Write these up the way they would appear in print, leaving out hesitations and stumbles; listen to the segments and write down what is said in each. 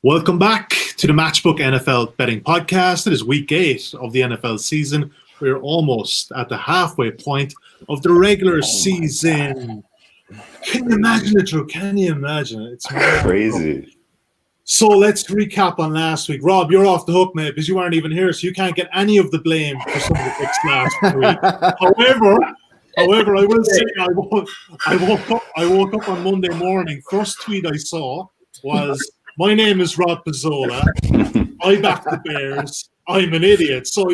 Welcome back to the Matchbook NFL Betting Podcast. It is week 8 of the NFL season. We're almost at the halfway point of the regular season. Can you imagine it, Drew? Can you imagine it? It's crazy. So let's recap on last week. Rob, you're off the hook, mate, because you weren't even here, so you can't get any of the blame for some of the picks last week. However, I will say I woke up on Monday morning. First tweet I saw was, "My name is Rob Pizzolla. I back the Bears. I'm an idiot." So,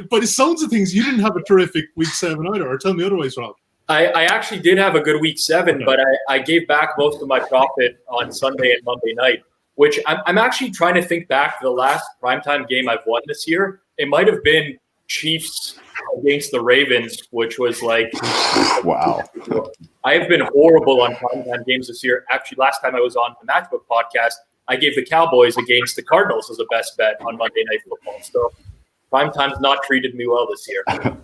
by the sounds of things, you didn't have a terrific week 7 either. Or tell me otherwise, Rob. I actually did have a good week 7, but I gave back most of my profit on Sunday and Monday night, which I'm actually trying to think back to the last primetime game I've won this year. It might have been Chiefs against the Ravens, which was like, wow. I have been horrible on primetime games this year. Actually, last time I was on the Matchbook podcast, I gave the Cowboys against the Cardinals as a best bet on Monday Night Football. So primetime's not treated me well this year.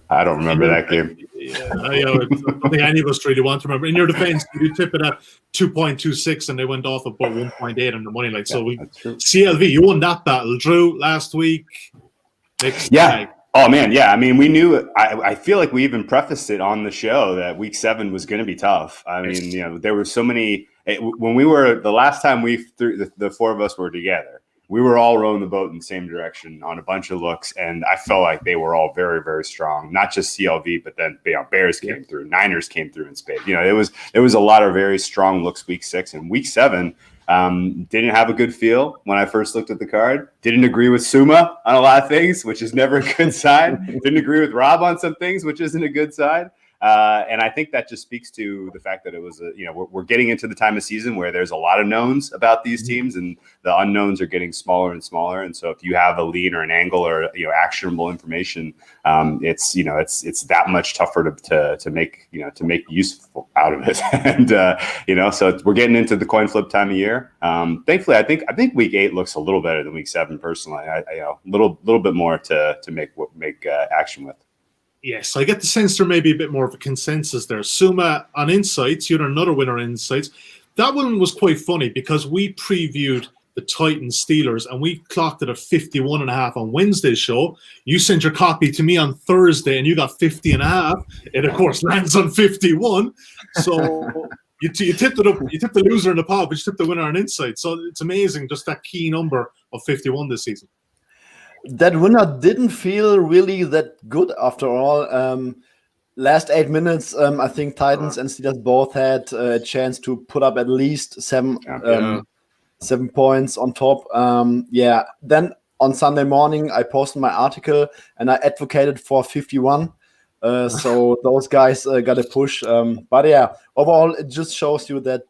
I don't remember that game. Yeah, I don't think any of us really want to remember. In your defense, you tip it at 2.26 and they went off about 1.8 on the money line. So CLV, you won that battle. Drew, last week. Yeah. Oh, man, yeah. I mean, we knew – I feel like we even prefaced it on the show that week 7 was going to be tough. I mean, there were so many – when we were – the last time the four of us were together, we were all rowing the boat in the same direction on a bunch of looks, and I felt like they were all very, very strong. Not just CLV, but then Bears came through, Niners came through in spades. There was a lot of very strong looks week 6, and week 7 – didn't have a good feel when I first looked at the card. Didn't agree with Suma on a lot of things, which is never a good sign. Didn't agree with Rob on some things, which isn't a good sign. And I think that just speaks to the fact that it was, we're getting into the time of season where there's a lot of knowns about these teams, and the unknowns are getting smaller and smaller. And so if you have a lead or an angle or actionable information, it's that much tougher to make useful out of it. And so we're getting into the coin flip time of year. Thankfully, I think week 8 looks a little better than week 7 personally. A little bit more to make action with. Yes, I get the sense there may be a bit more of a consensus there. Suma on Insights, you're another winner on Insights. That one was quite funny because we previewed the Titans Steelers and we clocked it at 51.5 on Wednesday's show. You sent your copy to me on Thursday and you got 50.5. It, of course, lands on 51. So you tipped it up. You tipped the loser in the pod, but you tipped the winner on Insights. So it's amazing, just that key number of 51 this season. That winner didn't feel really that good after all. Last 8 minutes, I think Titans and Steelers both had a chance to put up at least 7 points on top. Then on Sunday morning, I posted my article and I advocated for 51. So those guys got a push. But yeah, overall, it just shows you that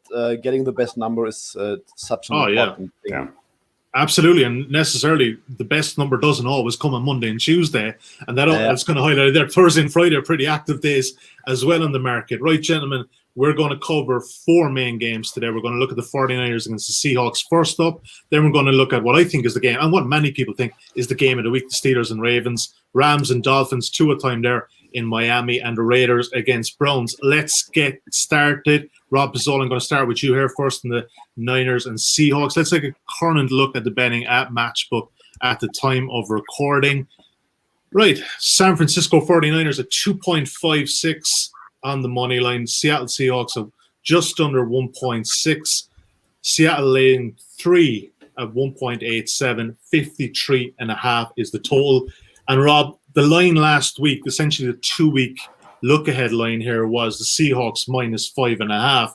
getting the best number is such an important thing. Yeah. Absolutely, and necessarily the best number doesn't always come on Monday and Tuesday, and that's going to highlight there. Thursday and Friday are pretty active days as well in the market. Right, gentlemen, we're going to cover 4 main games today. We're going to look at the 49ers against the Seahawks first up. Then we're going to look at what I think is the game, and what many people think is the game of the week, the Steelers and Ravens, Rams and Dolphins, 2 a time there in Miami, and the Raiders against Browns. Let's get started. Rob Pizzolla, I'm going to start with you here first in the Niners and Seahawks. Let's take a current look at the betting at Matchbook at the time of recording. Right, San Francisco 49ers at 2.56 on the money line. Seattle Seahawks at just under 1.6. Seattle laying 3 at 1.87. 53.5 is the total. And Rob, the line last week, essentially the 2-week look-ahead line here, was the Seahawks minus 5.5.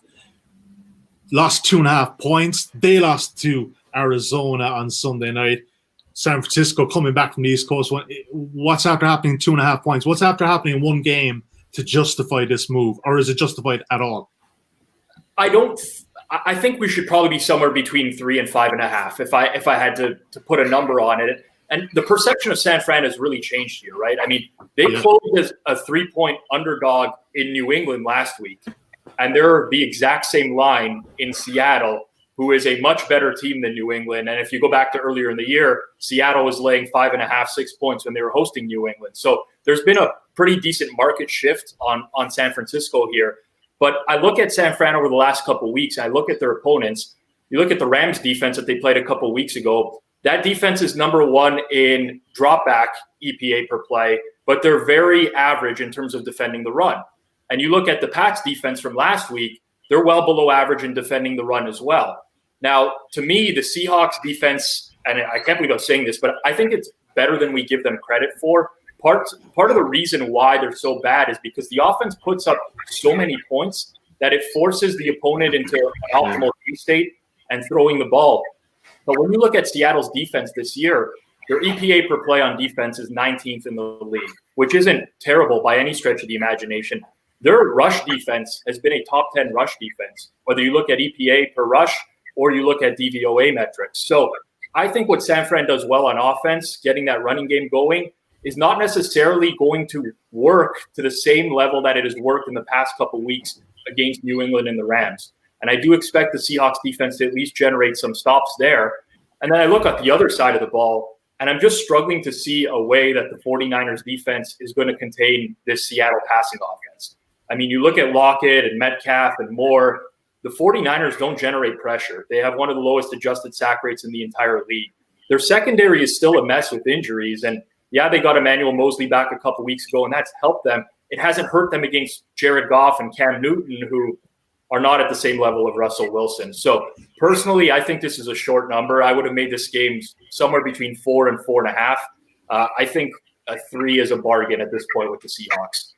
Lost 2.5 points. They lost to Arizona on Sunday night. San Francisco coming back from the East Coast. What's after happening 2.5 points? What's after happening in one game to justify this move? Or is it justified at all? I think we should probably be somewhere between 3 and 5.5 if I had to put a number on it. And the perception of San Fran has really changed here, right? I mean, they closed as a 3-point underdog in New England last week, and they're the exact same line in Seattle, who is a much better team than New England. And if you go back to earlier in the year, Seattle was laying 5.5, 6 points when they were hosting New England. So there's been a pretty decent market shift on San Francisco here. But I look at San Fran over the last couple of weeks, I look at their opponents. You look at the Rams defense that they played a couple weeks ago. That defense is number one in drop back EPA per play, but they're very average in terms of defending the run. And you look at the Pats defense from last week, they're well below average in defending the run as well. Now, to me, the Seahawks defense, and I can't believe I'm saying this, but I think it's better than we give them credit for. Part of the reason why they're so bad is because the offense puts up so many points that it forces the opponent into an optimal game state and throwing the ball. But when you look at Seattle's defense this year, their EPA per play on defense is 19th in the league, which isn't terrible by any stretch of the imagination. Their rush defense has been a top 10 rush defense, whether you look at EPA per rush or you look at DVOA metrics. So I think what San Fran does well on offense, getting that running game going, is not necessarily going to work to the same level that it has worked in the past couple of weeks against New England and the Rams. And I do expect the Seahawks defense to at least generate some stops there. And then I look at the other side of the ball, and I'm just struggling to see a way that the 49ers defense is going to contain this Seattle passing offense. I mean, you look at Lockett and Metcalf and Moore, the 49ers don't generate pressure. They have one of the lowest adjusted sack rates in the entire league. Their secondary is still a mess with injuries. And yeah, they got Emmanuel Mosley back a couple weeks ago, and that's helped them. It hasn't hurt them against Jared Goff and Cam Newton, who are not at the same level of Russell Wilson. So personally, I think this is a short number. I would have made this game somewhere between 4 and 4.5. I think a 3 is a bargain at this point with the Seahawks.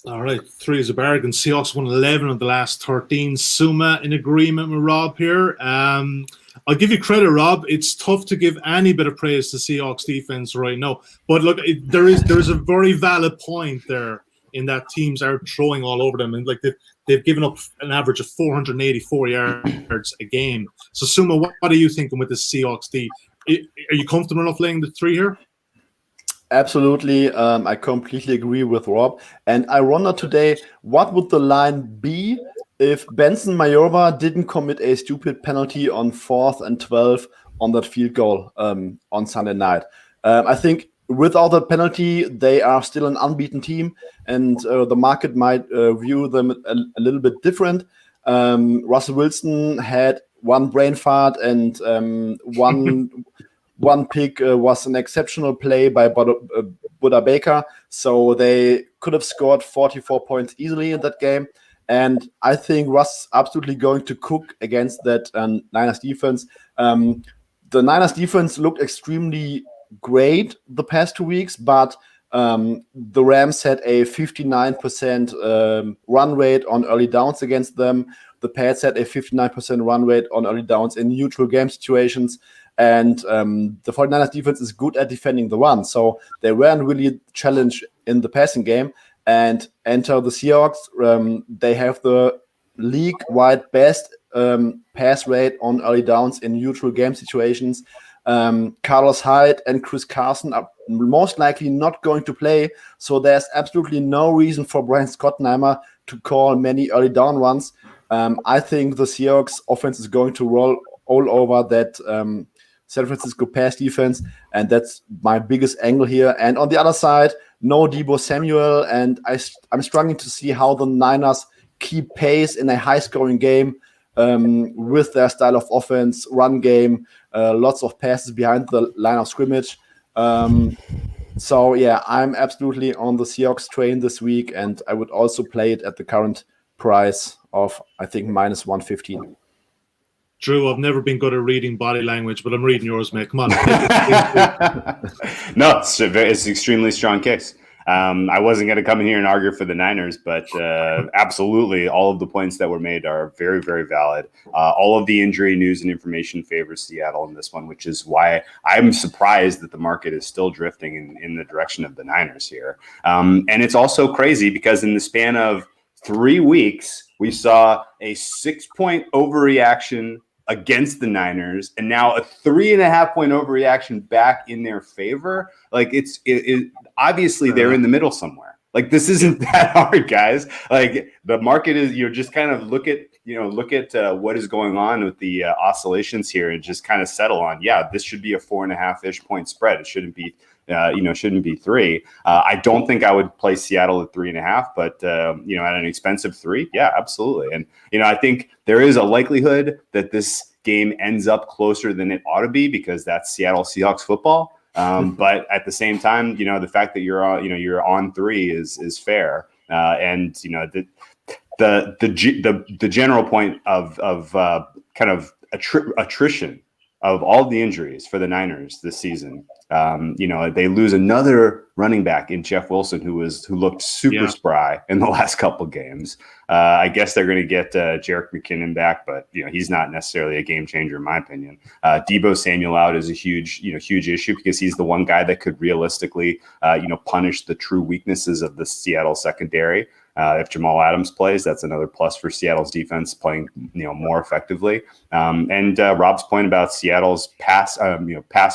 All right, 3 is a bargain. Seahawks won 11 of the last 13. Suma in agreement with Rob here. I'll give you credit, Rob. It's tough to give any bit of praise to Seahawks defense right now. But look, there is a very valid point there in that teams are throwing all over them. And like they've given up an average of 484 yards a game. So Suma, what are you thinking with the Seahawks D? Are you comfortable enough laying the 3 here? Absolutely. I completely agree with Rob. And I wonder today, what would the line be if Benson Mayowa didn't commit a stupid penalty on 4th and 12 on that field goal on Sunday night? I think without the penalty, they are still an unbeaten team, and the market might view them a little bit different. Russell Wilson had one brain fart, and one pick was an exceptional play by Buda Baker, so they could have scored 44 points easily in that game. And I think Russ is absolutely going to cook against that Niners defense. The Niners defense looked extremely great the past 2 weeks, but the Rams had a 59% run rate on early downs against them. The Pats had a 59% run rate on early downs in neutral game situations. And the 49ers defense is good at defending the run. So they weren't really challenged in the passing game. And enter the Seahawks. They have the league-wide best pass rate on early downs in neutral game situations. Carlos Hyde and Chris Carson are most likely not going to play. So there's absolutely no reason for Brian Schottenheimer to call many early down runs. I think the Seahawks offense is going to roll all over that San Francisco pass defense, and that's my biggest angle here. And on the other side, no Deebo Samuel, and I'm struggling to see how the Niners keep pace in a high-scoring game with their style of offense, run game, lots of passes behind the line of scrimmage. So, yeah, I'm absolutely on the Seahawks train this week, and I would also play it at the current price of, I think, minus 115. Drew, I've never been good at reading body language, but I'm reading yours, mate. Come on. No, it's an extremely strong case. I wasn't going to come in here and argue for the Niners, but absolutely all of the points that were made are very, very valid. All of the injury news and information favors Seattle in this one, which is why I'm surprised that the market is still drifting in the direction of the Niners here. And it's also crazy because in the span of 3 weeks, we saw a 6-point overreaction against the Niners, and now a 3.5-point overreaction back in their favor. Like it obviously they're in the middle somewhere. Like this isn't that hard, guys. Like the market is, just kind of look at what is going on with the oscillations here and just kind of settle on, this should be a 4.5-ish point spread. It shouldn't be, shouldn't be 3. I don't think I would play Seattle at 3.5, but at an expensive 3, yeah, absolutely. And I think there is a likelihood that this game ends up closer than it ought to be because that's Seattle Seahawks football. But at the same time, the fact that you're on 3 is fair. And the general point of kind of attrition of all the injuries for the Niners this season. They lose another running back in Jeff Wilson, who looked super spry in the last couple games. I guess they're going to get Jerick McKinnon back, but he's not necessarily a game changer in my opinion. Deebo Samuel out is a huge issue because he's the one guy that could realistically punish the true weaknesses of the Seattle secondary. If Jamal Adams plays, that's another plus for Seattle's defense playing, more effectively. And Rob's point about Seattle's pass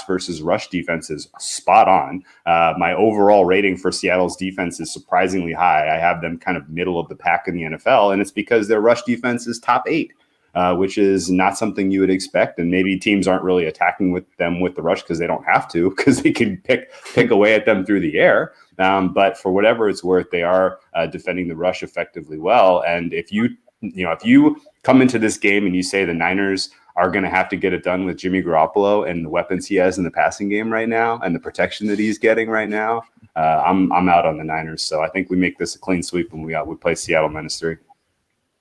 versus rush defense is spot on. My overall rating for Seattle's defense is surprisingly high. I have them kind of middle of the pack in the NFL, and it's because their rush defense is top 8. Which is not something you would expect. And maybe teams aren't really attacking with the rush because they don't have to, because they can pick away at them through the air. But for whatever it's worth, they are defending the rush effectively well. And if you come into this game and you say the Niners are going to have to get it done with Jimmy Garoppolo and the weapons he has in the passing game right now and the protection that he's getting right now, I'm out on the Niners. So I think we make this a clean sweep when we play Seattle -3.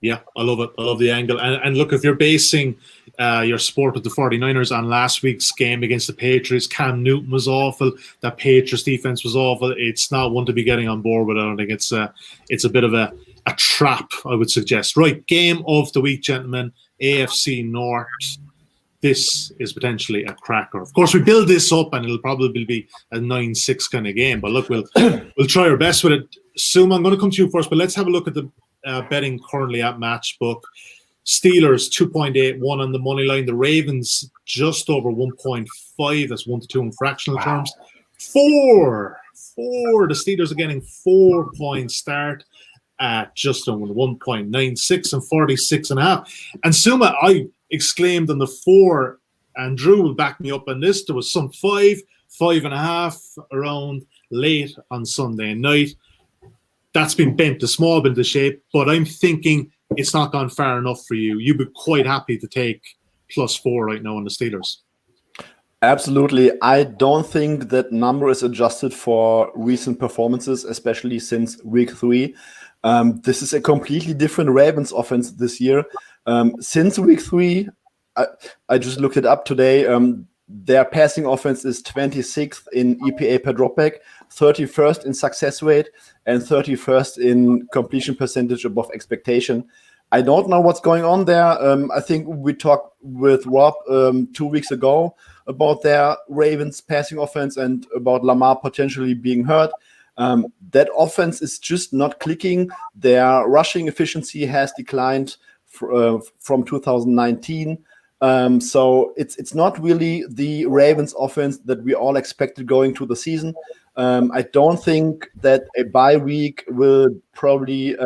Yeah, I love it. I love the angle. And look, if you're basing your sport with the 49ers on last week's game against the Patriots, Cam Newton was awful. That Patriots defense was awful. It's not one to be getting on board with. I don't think it's a bit of a trap, I would suggest. Right, game of the week, gentlemen. AFC North. This is potentially a cracker. Of course, we build this up and it'll probably be a 9-6 kind of game. But look, we'll try our best with it. Suma, I'm going to come to you first, but let's have a look at the betting currently at Matchbook. Steelers 2.81 on the money line. The Ravens just over 1.5. That's 1 to 2 in fractional terms. 4. The Steelers are getting 4-point start at just on 1.96 and 46.5. And Suma, I exclaimed on the 4, and Drew will back me up on this. There was some 5.5 around late on Sunday night. That's been bent a small bit of shape, but I'm thinking it's not gone far enough for you. You'd be quite happy to take +4 right now on the Steelers. Absolutely. I don't think that number is adjusted for recent performances, especially since week 3. This is a completely different Ravens offense this year. Since week 3, I just looked it up today. Their passing offense is 26th in EPA per dropback, 31st in success rate, and 31st in completion percentage above expectation. I don't know what's going on there. I think we talked with Rob 2 weeks ago about their Ravens passing offense and about Lamar potentially being hurt. That offense is just not clicking. Their rushing efficiency has declined from 2019. So it's not really the Ravens offense that we all expected going to the season. I don't think that a bye week will probably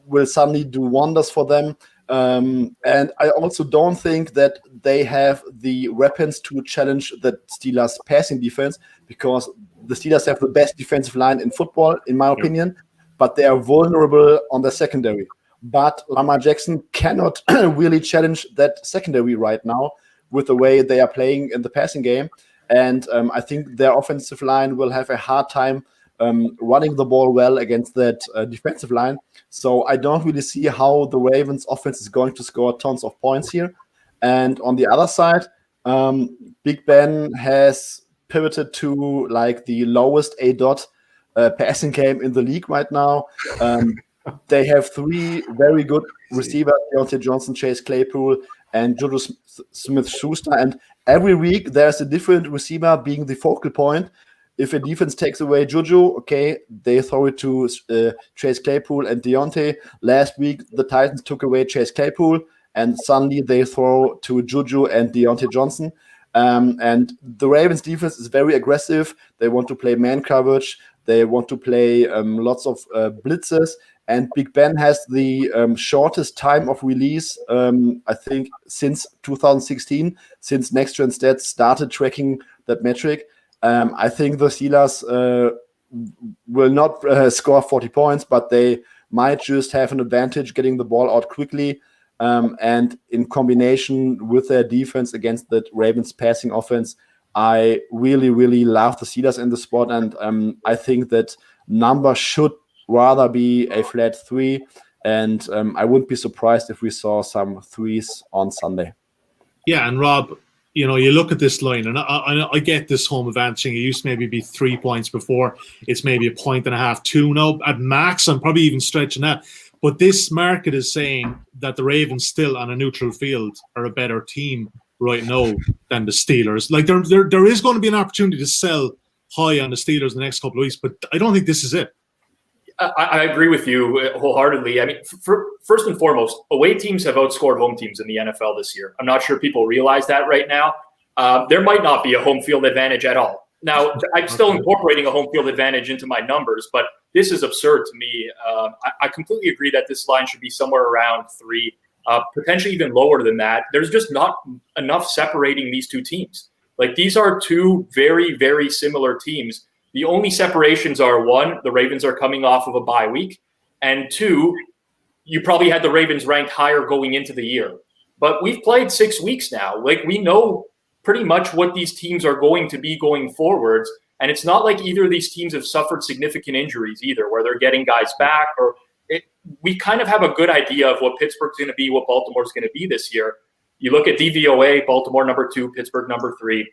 will suddenly do wonders for them. And I also don't think that they have the weapons to challenge the Steelers' passing defense, because the Steelers have the best defensive line in football, in my opinion, but they are vulnerable on the secondary. But Lamar Jackson cannot really challenge that secondary right now with the way they are playing in the passing game. And I think their offensive line will have a hard time running the ball well against that defensive line. So I don't really see how the Ravens offense is going to score tons of points here. And on the other side, Big Ben has pivoted to like the lowest A-dot passing game in the league right now. They have 3 very good receivers, Deontay Johnson, Chase Claypool, and Juju Smith-Schuster. And every week there's a different receiver being the focal point. If a defense takes away Juju, okay, they throw it to Chase Claypool and Deontay. Last week, the Titans took away Chase Claypool, and suddenly they throw to Juju and Deontay Johnson. And the Ravens defense is very aggressive. They want to play man coverage. They want to play lots of blitzes. And Big Ben has the shortest time of release, I think, since 2016, since Next Gen Stats started tracking that metric. I think the Steelers will not score 40 points, but they might just have an advantage getting the ball out quickly. And in combination with their defense against the Ravens passing offense, I really, really love the Steelers in the spot. And I think that number should rather be a flat 3. And I wouldn't be surprised if we saw some 3s on Sunday. Yeah, and Rob, you look at this line, and I get this home advantage. It used to maybe be 3 points before. It's maybe 1.5, 2 now. At max, I'm probably even stretching that. But this market is saying that the Ravens still on a neutral field are a better team right now than the Steelers. Like there is going to be an opportunity to sell high on the Steelers in the next couple of weeks, but I don't think this is it. I agree with you wholeheartedly. I mean, first and foremost, away teams have outscored home teams in the NFL this year. I'm not sure people realize that right now. There might not be a home field advantage at all. Now, I'm still incorporating a home field advantage into my numbers, but this is absurd to me. I completely agree that this line should be somewhere around 3, potentially even lower than that. There's just not enough separating these two teams. Like, these are two very, very similar teams. The only separations are, 1, the Ravens are coming off of a bye week, and 2, you probably had the Ravens ranked higher going into the year. But we've played 6 weeks now. Like, we know pretty much what these teams are going to be going forwards, and it's not like either of these teams have suffered significant injuries either, where they're getting guys back. We kind of have a good idea of what Pittsburgh's going to be, what Baltimore's going to be this year. You look at DVOA, Baltimore number 2, Pittsburgh number 3.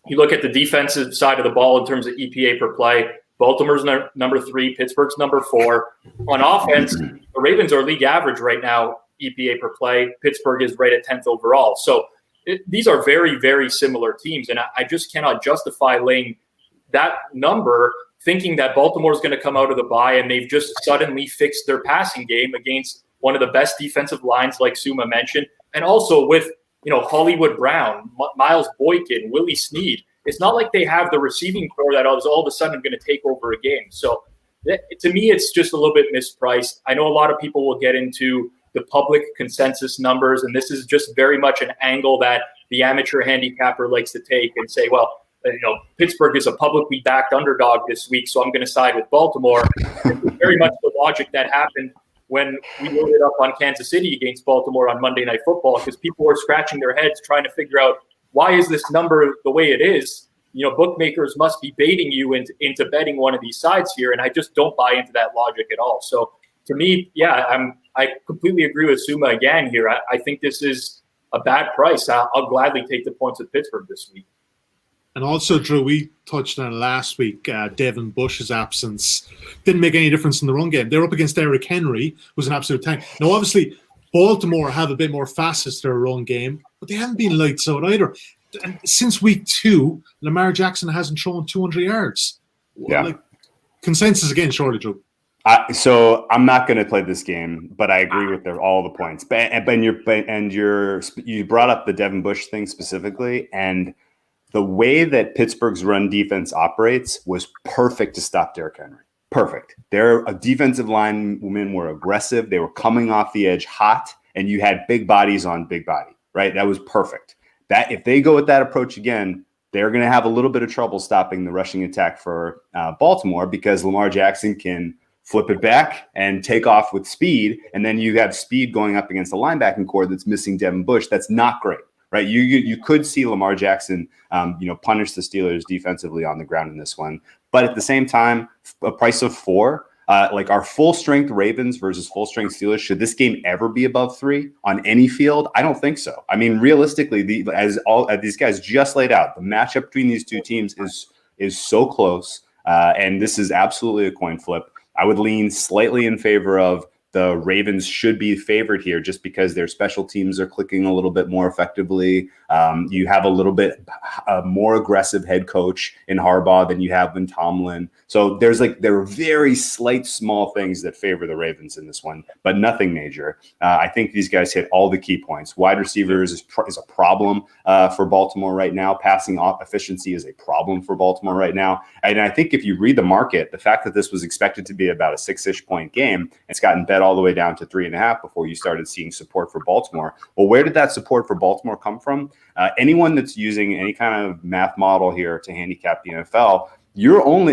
You look at the defensive side of the ball in terms of EPA per play, Baltimore's number 3, Pittsburgh's number 4. On offense, the Ravens are league average right now, EPA per play. Pittsburgh is right at 10th overall. So these are very, very similar teams, and I just cannot justify laying that number thinking that Baltimore's going to come out of the bye and they've just suddenly fixed their passing game against one of the best defensive lines, like Suma mentioned, and also with Hollywood Brown, Miles Boykin, Willie Snead. It's not like they have the receiving core that is all of a sudden going to take over a game. So to me, it's just a little bit mispriced. I know a lot of people will get into the public consensus numbers, and this is just very much an angle that the amateur handicapper likes to take and say, well, Pittsburgh is a publicly backed underdog this week, so I'm going to side with Baltimore. It's very much the logic that happened when we loaded up on Kansas City against Baltimore on Monday Night Football, because people were scratching their heads trying to figure out, why is this number the way it is? Bookmakers must be baiting you into betting one of these sides here, and I just don't buy into that logic at all. So to me, I completely agree with Suma again here. I think this is a bad price. I'll gladly take the points at Pittsburgh this week. And also, Drew, we touched on it last week. Devin Bush's absence didn't make any difference in the run game. They're up against Derrick Henry, who's an absolute tank. Now, obviously, Baltimore have a bit more facets to their run game, but they haven't been lights out either. And since week 2, Lamar Jackson hasn't thrown 200 yards. Yeah. Consensus again, surely, Drew. So I'm not going to play this game, but I agree with all the points. You brought up the Devin Bush thing specifically, and the way that Pittsburgh's run defense operates was perfect to stop Derrick Henry. Perfect. Their defensive linemen were aggressive. They were coming off the edge hot, and you had big bodies on big body, right? That was perfect. That if they go with that approach again, they're going to have a little bit of trouble stopping the rushing attack for Baltimore, because Lamar Jackson can flip it back and take off with speed, and then you have speed going up against the linebacking core that's missing Devin Bush. That's not great. Right, you could see Lamar Jackson, punish the Steelers defensively on the ground in this one, but at the same time, a price of 4, like our full strength Ravens versus full strength Steelers. Should this game ever be above 3 on any field? I don't think so. I mean, realistically, as these guys just laid out, the matchup between these two teams is so close, and this is absolutely a coin flip. I would lean slightly in favor of the Ravens should be favored here, just because their special teams are clicking a little bit more effectively. You have a little bit more aggressive head coach in Harbaugh than you have in Tomlin. So there are very slight small things that favor the Ravens in this one, but nothing major. I think these guys hit all the key points. Wide receivers is a problem for Baltimore right now. Passing off efficiency is a problem for Baltimore right now. And I think if you read the market, the fact that this was expected to be about a 6-ish point game, it's gotten bet all the way down to 3.5 before you started seeing support for Baltimore. Well, where did that support for Baltimore come from? Anyone that's using any kind of math model here to handicap the NFL,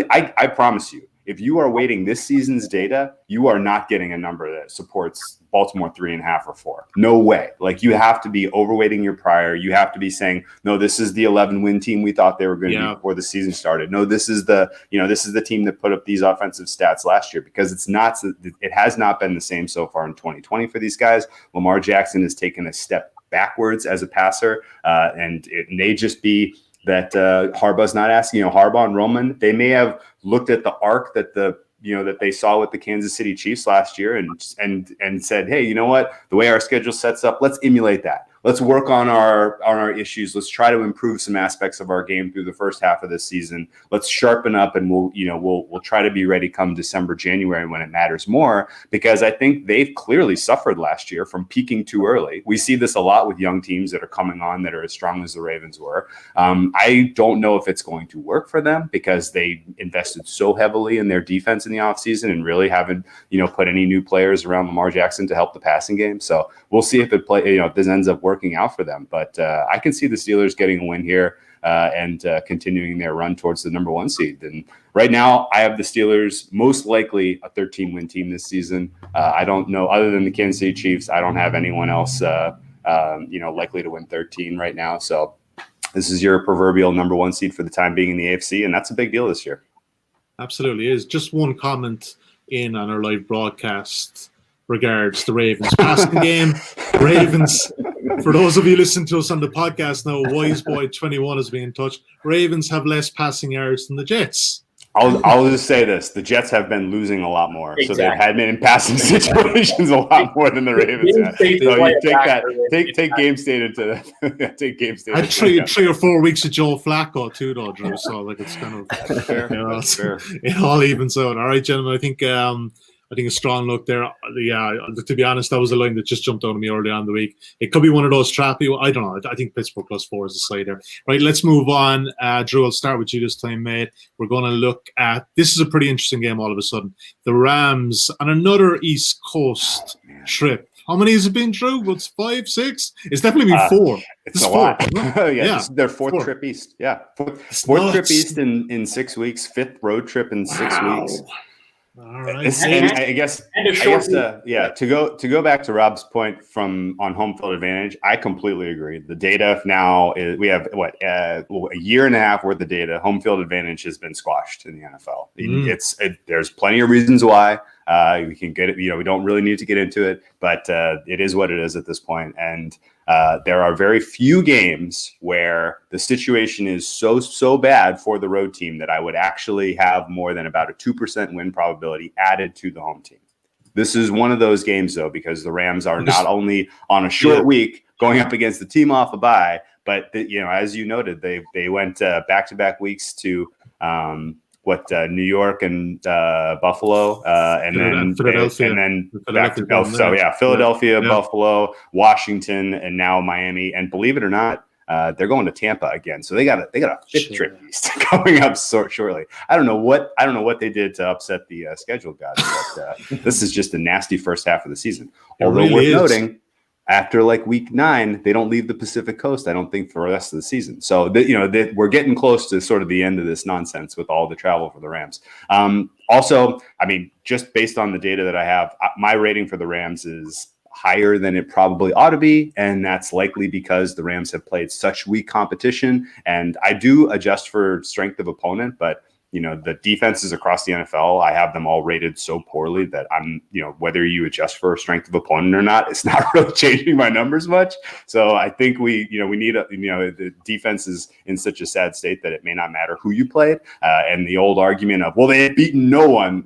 I promise you, if you are weighting this season's data, you are not getting a number that supports Baltimore 3.5 or 4. No way. Like, you have to be overweighting your prior. You have to be saying, no, this is the 11-win team we thought they were going to be before the season started. No, this is the team that put up these offensive stats last year, because it has not been the same so far in 2020 for these guys. Lamar Jackson has taken a step backwards as a passer, and it may just be that Harbaugh's not asking. Harbaugh and Roman, they may have looked at the arc that that they saw with the Kansas City Chiefs last year and said, hey, you know what? The way our schedule sets up, let's emulate that. Let's work on our issues. Let's try to improve some aspects of our game through the first half of this season. Let's sharpen up, and we'll try to be ready come December, January when it matters more, because I think they've clearly suffered last year from peaking too early. We see this a lot with young teams that are coming on that are as strong as the Ravens were. I don't know if it's going to work for them, because they invested so heavily in their defense in the offseason and really haven't put any new players around Lamar Jackson to help the passing game. So we'll see if if this ends up working out for them. But I can see the Steelers getting a win here and continuing their run towards the number 1 seed. And right now, I have the Steelers most likely a 13-win team this season. I don't know, other than the Kansas City Chiefs, I don't have anyone else likely to win 13 right now. So this is your proverbial number 1 seed for the time being in the AFC, and that's a big deal this year. Absolutely is. Just one comment in on our live broadcast regards the Ravens passing game. Ravens, for those of you listening to us on the podcast now, Wiseboy21 has been in touch. Ravens have less passing yards than the Jets. I'll just say this: the Jets have been losing a lot more, so they've had been in passing situations a lot more than the Ravens have. So you take game state into take game state. I had three or 4 weeks of Joe Flacco too, though, Drew. So it's kind of fair. It all evens out. All right, gentlemen. I think a strong look there. Yeah, to be honest, that was a line that just jumped out at me early on in the week. It could be one of those trappy. I don't know. I think Pittsburgh +4 is a side there. Right, let's move on. Drew, I'll start with you this time, mate. We're going to look at, this is a pretty interesting game all of a sudden. The Rams on another East Coast trip. How many has it been, Drew? What's 5, 6? It's definitely been 4. It's a lot. This is their 4th trip east. Yeah, fourth trip east in 6 weeks. 5th road trip in 6 weeks. All right. And I guess to go back to Rob's point on home field advantage, I completely agree. The data now is, we have a year and a half worth of data. Home field advantage has been squashed in the NFL. There's plenty of reasons why. We can get it. We don't really need to get into it, but it is what it is at this point. And there are very few games where the situation is so bad for the road team that I would actually have more than about a 2% win probability added to the home team. This is one of those games, though, because the Rams are not only on a short week going up against the team off a bye, but as you noted, they went back-to-back weeks to New York and Buffalo, and then back to Buffalo. So Philadelphia, Buffalo, Washington, and now Miami. And believe it or not, they're going to Tampa again. So they got a 5th trip east coming up shortly. I don't know what they did to upset the schedule gods, but this is just a nasty first half of the season. Although worth noting, after week 9, they don't leave the Pacific Coast, I don't think, for the rest of the season. So, we're getting close to sort of the end of this nonsense with all the travel for the Rams. Also, I mean, just based on the data that I have, my rating for the Rams is higher than it probably ought to be. And that's likely because the Rams have played such weak competition. And I do adjust for strength of opponent, but the defenses across the NFL, I have them all rated so poorly that I'm, whether you adjust for strength of opponent or not, it's not really changing my numbers much. So I think we need the defense is in such a sad state that it may not matter who you played. And the old argument of, well, they had beaten no one,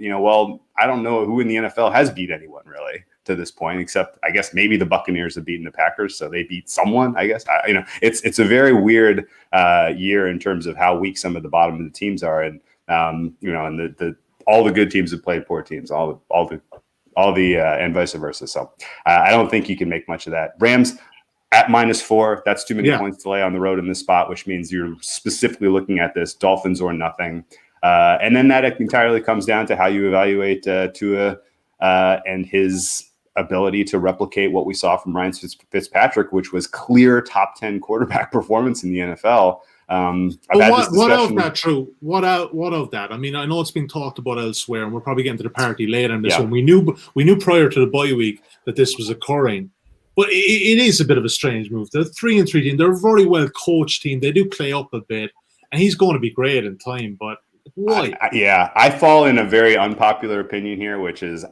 I don't know who in the NFL has beat anyone really to this point, except I guess maybe the Buccaneers have beaten the Packers. So they beat someone, I guess. It's a very weird year in terms of how weak some of the bottom of the teams are. And, and all the good teams have played poor teams, all the and vice versa. So I don't think you can make much of that. Rams at -4. That's too many points to lay on the road in this spot, which means you're specifically looking at this Dolphins or nothing. And then that entirely comes down to how you evaluate Tua and his ability to replicate what we saw from Ryan Fitzpatrick, which was clear top 10 quarterback performance in the NFL. What of that, True? What of that? I mean, I know it's been talked about elsewhere, and we're probably getting to the party later in this one. We knew prior to the bye week that this was occurring, but it is a bit of a strange move. They're 3-3 team. They're a very well coached team. They do play up a bit, and he's going to be great in time. But why? I fall in a very unpopular opinion here, which is,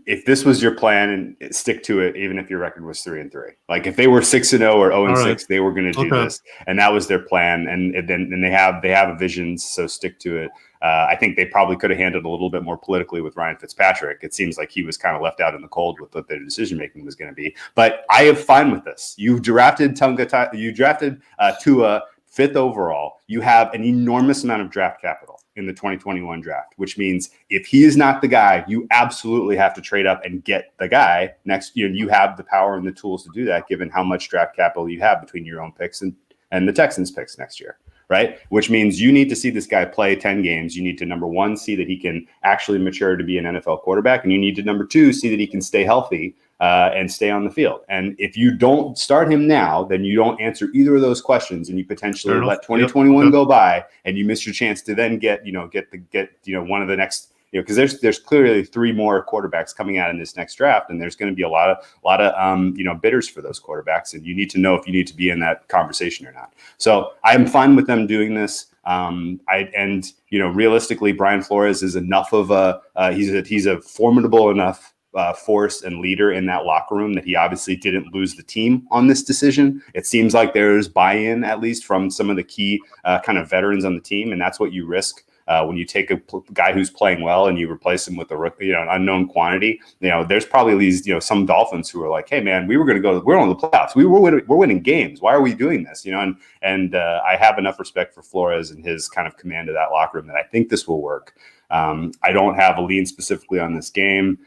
if this was your plan, and stick to it, even if your record was 3-3. Like if they were 6-0 or 0-6, they were going to do this, and that was their plan. And they have a vision, so stick to it. I think they probably could have handled a little bit more politically with Ryan Fitzpatrick. It seems like he was kind of left out in the cold with what their decision making was going to be. But I am fine with this. You drafted Tua 5th overall. You have an enormous amount of draft capital in the 2021 draft, which means if he is not the guy, you absolutely have to trade up and get the guy next year. You have the power and the tools to do that, given how much draft capital you have between your own picks and the Texans picks next year, right? Which means you need to see this guy play 10 games. You need to, number one, see that he can actually mature to be an NFL quarterback. And you need to, number two, see that he can stay healthy and stay on the field. And if you don't start him now, then you don't answer either of those questions, and you potentially let 2021 go by, and you miss your chance to then get one of the next, because there's clearly 3 more quarterbacks coming out in this next draft, and there's going to be a lot of bidders for those quarterbacks, and you need to know if you need to be in that conversation or not. So I'm fine with them doing this. Realistically, Brian Flores is enough of he's a formidable enough force and leader in that locker room that he obviously didn't lose the team on this decision. It seems like there's buy-in, at least from some of the key kind of veterans on the team, and that's what you risk when you take a guy who's playing well and you replace him with an unknown quantity. There's probably these some Dolphins who are like, hey man, we're on the playoffs, we're winning games, why are we doing this? And I have enough respect for Flores and his kind of command of that locker room that I think this will work. I don't have a lean specifically on this game,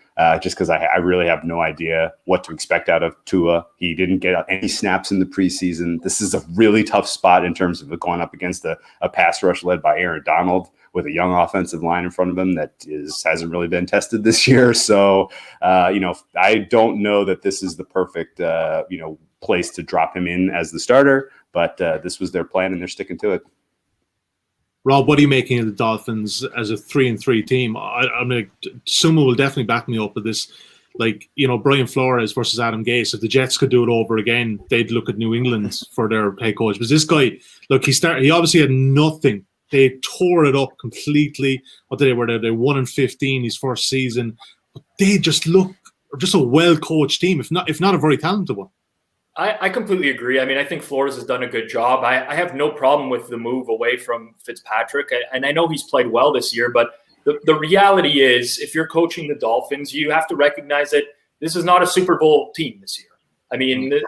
just because I really have no idea what to expect out of Tua. He didn't get any snaps in the preseason. This is a really tough spot in terms of going up against a pass rush led by Aaron Donald with a young offensive line in front of him that hasn't really been tested this year. So, I don't know that this is the perfect, place to drop him in as the starter, but this was their plan and they're sticking to it. Rob, what are you making of the Dolphins as a 3-3 team? I mean, Summa will definitely back me up with this. Brian Flores versus Adam Gase. If the Jets could do it over again, they'd look at New England for their head coach. But this guy, he obviously had nothing. They tore it up completely. What they were, they're 1-15 his first season. But they just look just a well-coached team, if not a very talented one. I completely agree. I mean, I think Flores has done a good job. I have no problem with the move away from Fitzpatrick. And I know he's played well this year, but the reality is if you're coaching the Dolphins, you have to recognize that this is not a Super Bowl team this year. I mean,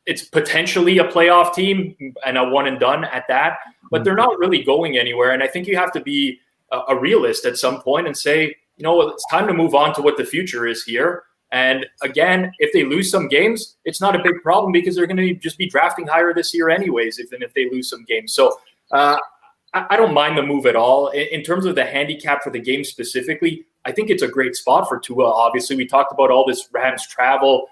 it's potentially a playoff team and a one and done at that, but they're not really going anywhere. And I think you have to be a realist at some point and say, it's time to move on to what the future is here. And again, if they lose some games, it's not a big problem because they're going to just be drafting higher this year anyways, even if they lose some games. So I don't mind the move at all. In terms of the handicap for the game specifically, I think it's a great spot for Tua. Obviously, we talked about all this Rams travel,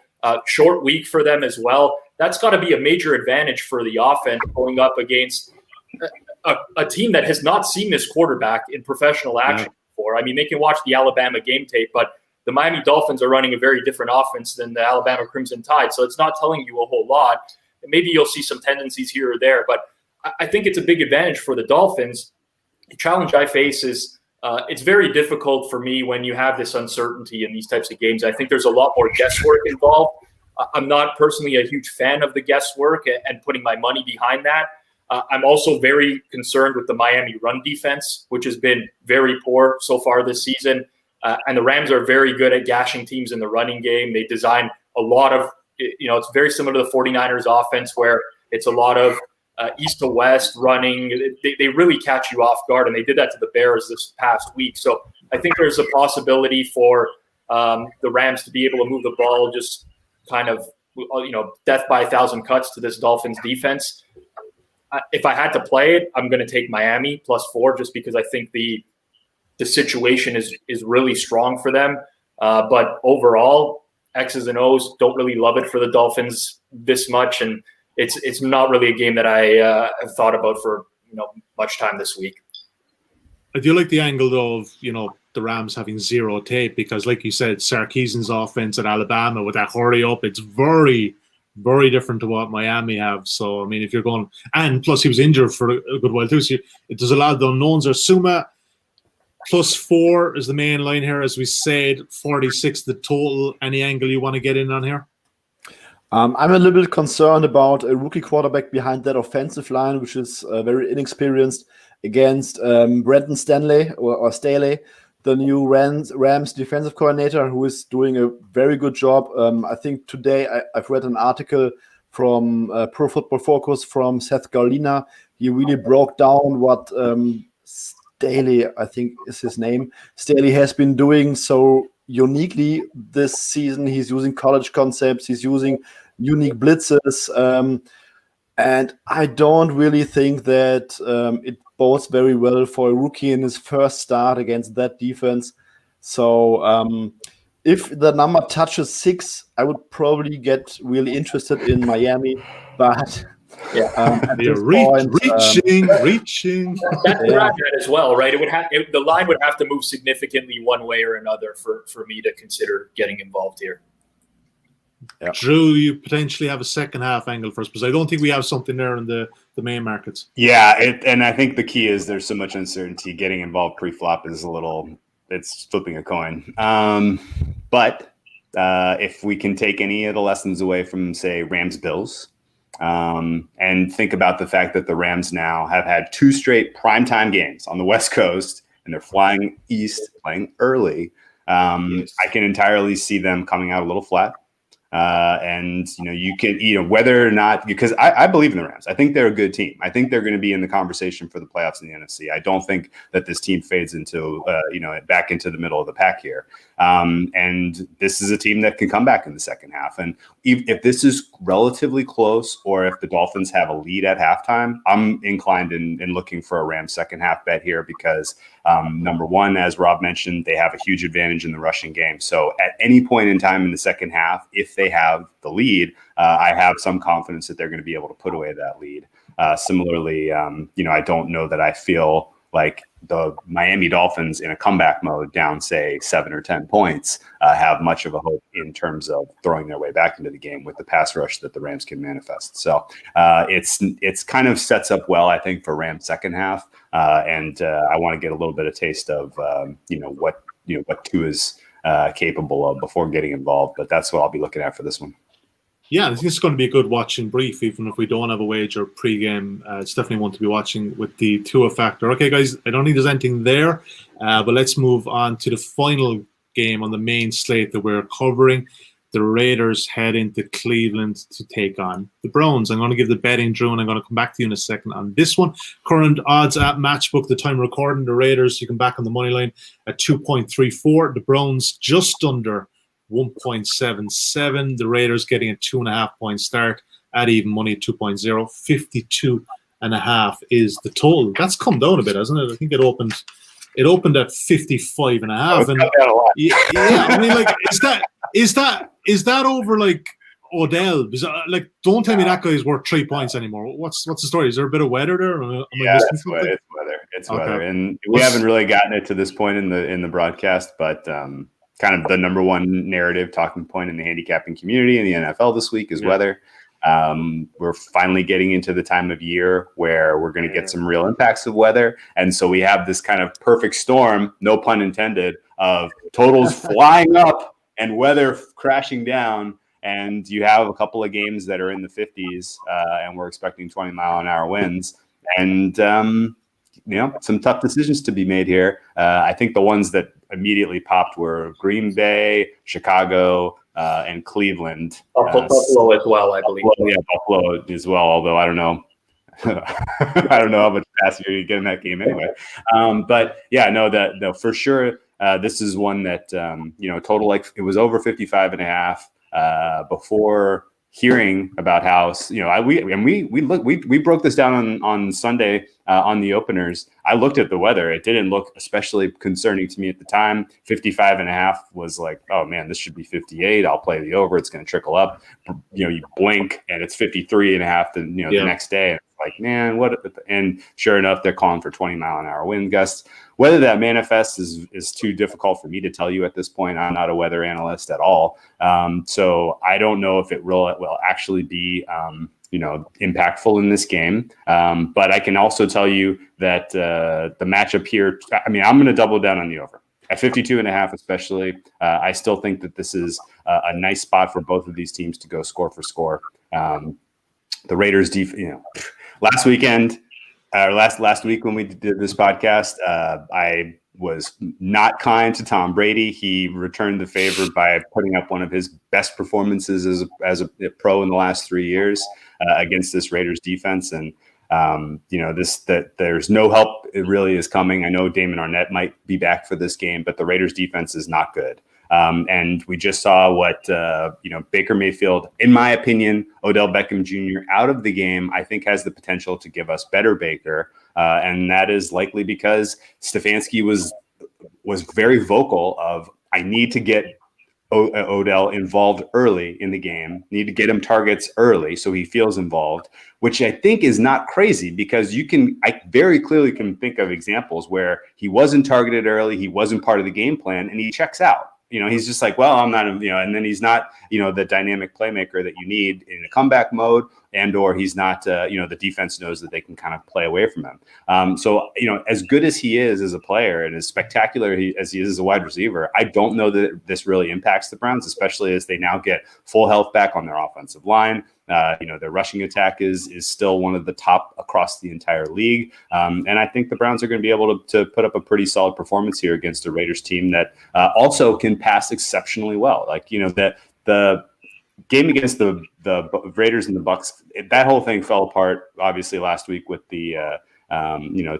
short week for them as well. That's got to be a major advantage for the offense going up against a team that has not seen this quarterback in professional action before. I mean, they can watch the Alabama game tape, but the Miami Dolphins are running a very different offense than the Alabama Crimson Tide. So it's not telling you a whole lot. Maybe you'll see some tendencies here or there, but I think it's a big advantage for the Dolphins. The challenge I face is it's very difficult for me when you have this uncertainty in these types of games. I think there's a lot more guesswork involved. I'm not personally a huge fan of the guesswork and putting my money behind that. I'm also very concerned with the Miami run defense, which has been very poor so far this season. And the Rams are very good at gashing teams in the running game. They design a lot of, it's very similar to the 49ers offense where it's a lot of east to west running. They really catch you off guard, and they did that to the Bears this past week. So I think there's a possibility for the Rams to be able to move the ball just kind of, death by 1,000 cuts to this Dolphins defense. If I had to play it, I'm going to take Miami +4 just because I think the situation is really strong for them. But overall, X's and O's, don't really love it for the Dolphins this much. And it's not really a game that I have thought about for much time this week. I do like the angle though of the Rams having zero tape, because like you said, Sarkisian's offense at Alabama with that hurry up, it's very, very different to what Miami have. So I mean, if you're going, and plus he was injured for a good while too, so there's a lot of the unknowns. Or Suma +4 is the main line here, as we said, 46 the total. Any angle you want to get in on here? I'm a little bit concerned about a rookie quarterback behind that offensive line, which is very inexperienced, against Brendan Stanley or Staley, the new Rams defensive coordinator, who is doing a very good job. I think today I've read an article from Pro Football Focus from Seth Garlina. He really broke down what Staley, I think is his name, Staley has been doing so uniquely this season. He's using college concepts. He's using unique blitzes. And I don't really think that it bodes very well for a rookie in his first start against that defense. So if the number touches 6, I would probably get really interested in Miami. But you're reaching. That's where I'm at as well, right? The line would have to move significantly one way or another for me to consider getting involved here. Yeah. Drew, you potentially have a second half angle for us, because I don't think we have something there in the main markets. Yeah, and I think the key is there's so much uncertainty. Getting involved pre-flop is it's flipping a coin. But if we can take any of the lessons away from, say, Rams-Bills, and think about the fact that the Rams now have had 2 straight primetime games on the West Coast, and they're flying east, playing early, I can entirely see them coming out a little flat. And you can, whether or not, because I believe in the Rams. I think they're a good team. I think they're going to be in the conversation for the playoffs in the NFC. I don't think that this team fades into, back into the middle of the pack here. And this is a team that can come back in the second half. And if this is relatively close, or if the Dolphins have a lead at halftime, I'm inclined in looking for a Rams second half bet here, because number one, as Rob mentioned, they have a huge advantage in the rushing game. So at any point in time in the second half, if they have the lead, I have some confidence that they're going to be able to put away that lead. Similarly, I don't know that I feel like the Miami Dolphins in a comeback mode down, say, 7 or 10 points, have much of a hope in terms of throwing their way back into the game with the pass rush that the Rams can manifest. So it's kind of sets up well, I think, for Rams second half. And I want to get a little bit of taste of, what Tua is capable of before getting involved. But that's what I'll be looking at for this one. Yeah, I think it's going to be a good watching brief, even if we don't have a wager pre-game. It's definitely one to be watching with the Tua factor. Okay, guys, I don't think there's anything there, but let's move on to the final game on the main slate that we're covering. The Raiders head into Cleveland to take on the Browns. I'm going to give the betting, Drew, and I'm going to come back to you in a second on this one. Current odds at Matchbook, the time recording, the Raiders, you can back on the money line at 2.34. The Browns just under 1.77. The Raiders getting a 2.5 point start at even money at 2.0. 52.5 is the total. That's come down a bit, hasn't it? I think it opened at 55.5. And yeah, I mean, like, is that over like Odell? Because, don't tell me that guy's worth 3 points anymore. What's the story? Is there a bit of weather there? It's weather. It's weather, and we haven't really gotten it to this point in the broadcast, but kind of the number one narrative talking point in the handicapping community in the NFL this week is weather. We're finally getting into the time of year where we're going to get some real impacts of weather. And so we have this kind of perfect storm, no pun intended, of totals flying up and weather crashing down. And you have a couple of games that are in the 50s, and we're expecting 20-mile-an-hour winds. And, some tough decisions to be made here. I think the ones that immediately popped were Green Bay, Chicago, and Cleveland. Buffalo as well, I believe. Buffalo as well, although I don't know. I don't know how much capacity you get in that game anyway. For sure, this is one that, total, like, it was over 55.5 before hearing about how, we broke this down on Sunday on the openers. I looked at the weather. It didn't look especially concerning to me at the time. 55.5 was like, oh man, this should be 58. I'll play the over. It's going to trickle up. You blink and it's 53.5 the next day. Like, man, what? And sure enough, they're calling for 20-mile-an-hour wind gusts. Whether that manifests is too difficult for me to tell you at this point. I'm not a weather analyst at all. So I don't know if it will actually be, impactful in this game. But I can also tell you that the matchup here, I'm going to double down on the over. At 52.5 especially, I still think that this is a nice spot for both of these teams to go score for score. The Raiders, last weekend, last week when we did this podcast, I was not kind to Tom Brady. He returned the favor by putting up one of his best performances as a pro in the last 3 years against this Raiders defense. And that there's no help. It really is coming. I know Damon Arnett might be back for this game, but the Raiders defense is not good. And we just saw what, Baker Mayfield, in my opinion, Odell Beckham Jr. out of the game, I think has the potential to give us better Baker. And that is likely because Stefanski was very vocal of, I need to get Odell involved early in the game, need to get him targets early so he feels involved, which I think is not crazy because I very clearly can think of examples where he wasn't targeted early, he wasn't part of the game plan, and he checks out. He's just like, well, I'm not, and then he's not, the dynamic playmaker that you need in a comeback mode, or he's not, the defense knows that they can kind of play away from him. So, as good as he is as a player and as spectacular as he is as a wide receiver, I don't know that this really impacts the Browns, especially as they now get full health back on their offensive line. Their rushing attack is still one of the top across the entire league. And I think the Browns are going to be able to put up a pretty solid performance here against a Raiders team that also can pass exceptionally well. Like, the game against the Raiders and the Bucks, that whole thing fell apart, obviously, last week with the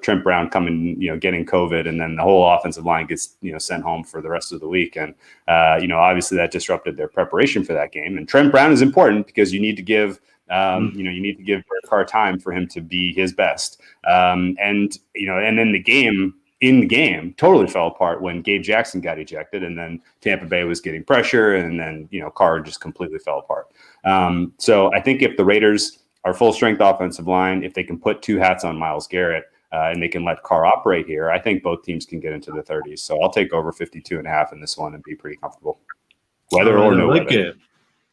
Trent Brown coming, getting COVID, and then the whole offensive line gets, sent home for the rest of the week. And, obviously that disrupted their preparation for that game. And Trent Brown is important because you need to give, Derek Carr time for him to be his best. And then the game totally fell apart when Gabe Jackson got ejected, and then Tampa Bay was getting pressure, and then, Carr just completely fell apart. So I think if the Raiders are full strength offensive line, if they can put two hats on Myles Garrett and they can let Carr operate here, I think both teams can get into the 30s. So I'll take over 52.5 in this one and be pretty comfortable. Weather or no weather. It.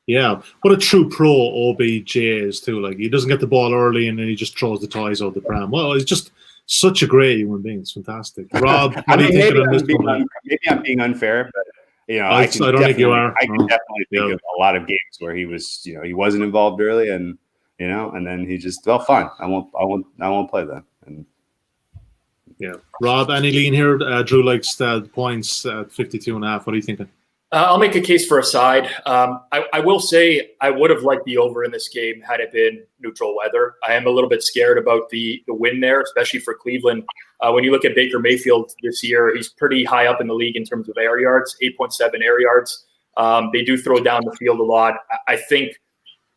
Yeah. What a true pro OBJ is too. Like, he doesn't get the ball early and then he just throws the toys out the pram. Well, he's just such a great human being. It's fantastic. Rob, what do you think of this? Maybe I'm being unfair, but I don't think you are. I can definitely think of a lot of games where he was, he wasn't involved early, and and then he just, well, fine, I won't play then. And yeah, Rob, any lean here? Drew likes the points at 52.5. What are you thinking? I'll make a case for a side. I will say I would have liked the over in this game had it been neutral weather. I am a little bit scared about the win there, especially for Cleveland. When you look at Baker Mayfield this year, he's pretty high up in the league in terms of air yards, 8.7 air yards. They do throw down the field a lot. I think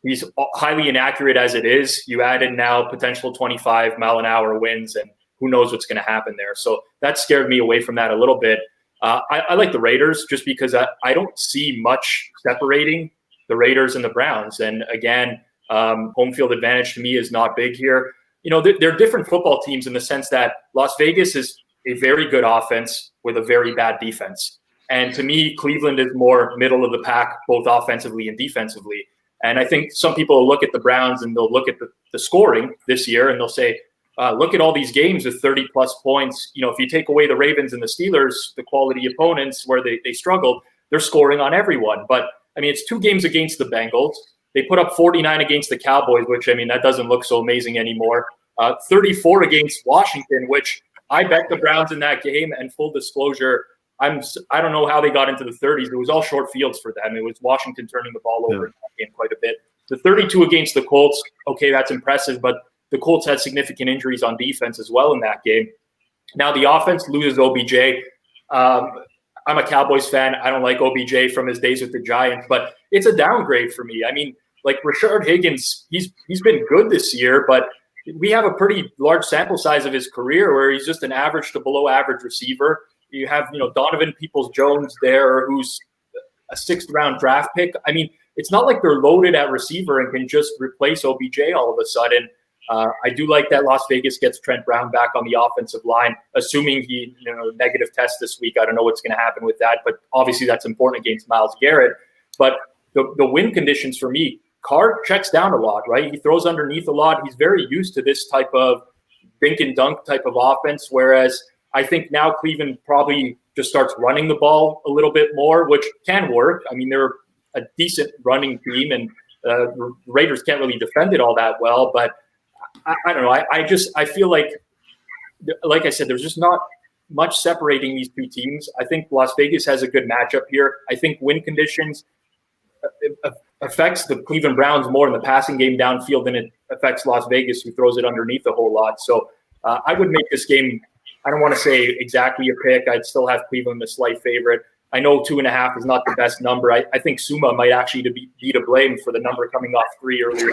he's highly inaccurate as it is. You add in now potential 25-mile-an-hour winds, and who knows what's going to happen there. So that scared me away from that a little bit. I like the Raiders just because I don't see much separating the Raiders and the Browns. And again, home field advantage to me is not big here. They're different football teams in the sense that Las Vegas is a very good offense with a very bad defense. And to me, Cleveland is more middle of the pack, both offensively and defensively. And I think some people will look at the Browns and they'll look at the scoring this year and they'll say, look at all these games with 30-plus points. If you take away the Ravens and the Steelers, the quality opponents where they struggled, they're scoring on everyone. But, it's 2 games against the Bengals. They put up 49 against the Cowboys, which, that doesn't look so amazing anymore. 34 against Washington, which I bet the Browns in that game. And full disclosure, I don't know how they got into the 30s. It was all short fields for them. It was Washington turning the ball over in that game quite a bit. The 32 against the Colts, okay, that's impressive, but the Colts had significant injuries on defense as well in that game. Now the offense loses OBJ. I'm a Cowboys fan. I don't like OBJ from his days with the Giants, but it's a downgrade for me. like Rashard Higgins, he's been good this year, but we have a pretty large sample size of his career where he's just an average to below average receiver. You have, Donovan Peoples-Jones there, who's a 6th round draft pick. I mean, it's not like they're loaded at receiver and can just replace OBJ all of a sudden. I do like that Las Vegas gets Trent Brown back on the offensive line, assuming he, negative test this week. I don't know what's going to happen with that, but obviously that's important against Myles Garrett. But the win conditions for me, Carr checks down a lot, right? He throws underneath a lot. He's very used to this type of dink and dunk type of offense, whereas I think now Cleveland probably just starts running the ball a little bit more, which can work. I mean, they're a decent running team, and the Raiders can't really defend it all that well, but I don't know. I feel like I said, there's just not much separating these two teams. I think Las Vegas has a good matchup here. I think win conditions affects the Cleveland Browns more in the passing game downfield than it affects Las Vegas, who throws it underneath a whole lot. So I would make this game, I don't want to say exactly a pick. I'd still have Cleveland a slight favorite. I know 2.5 is not the best number. I think Suma might actually be to blame for the number coming off 3 earlier.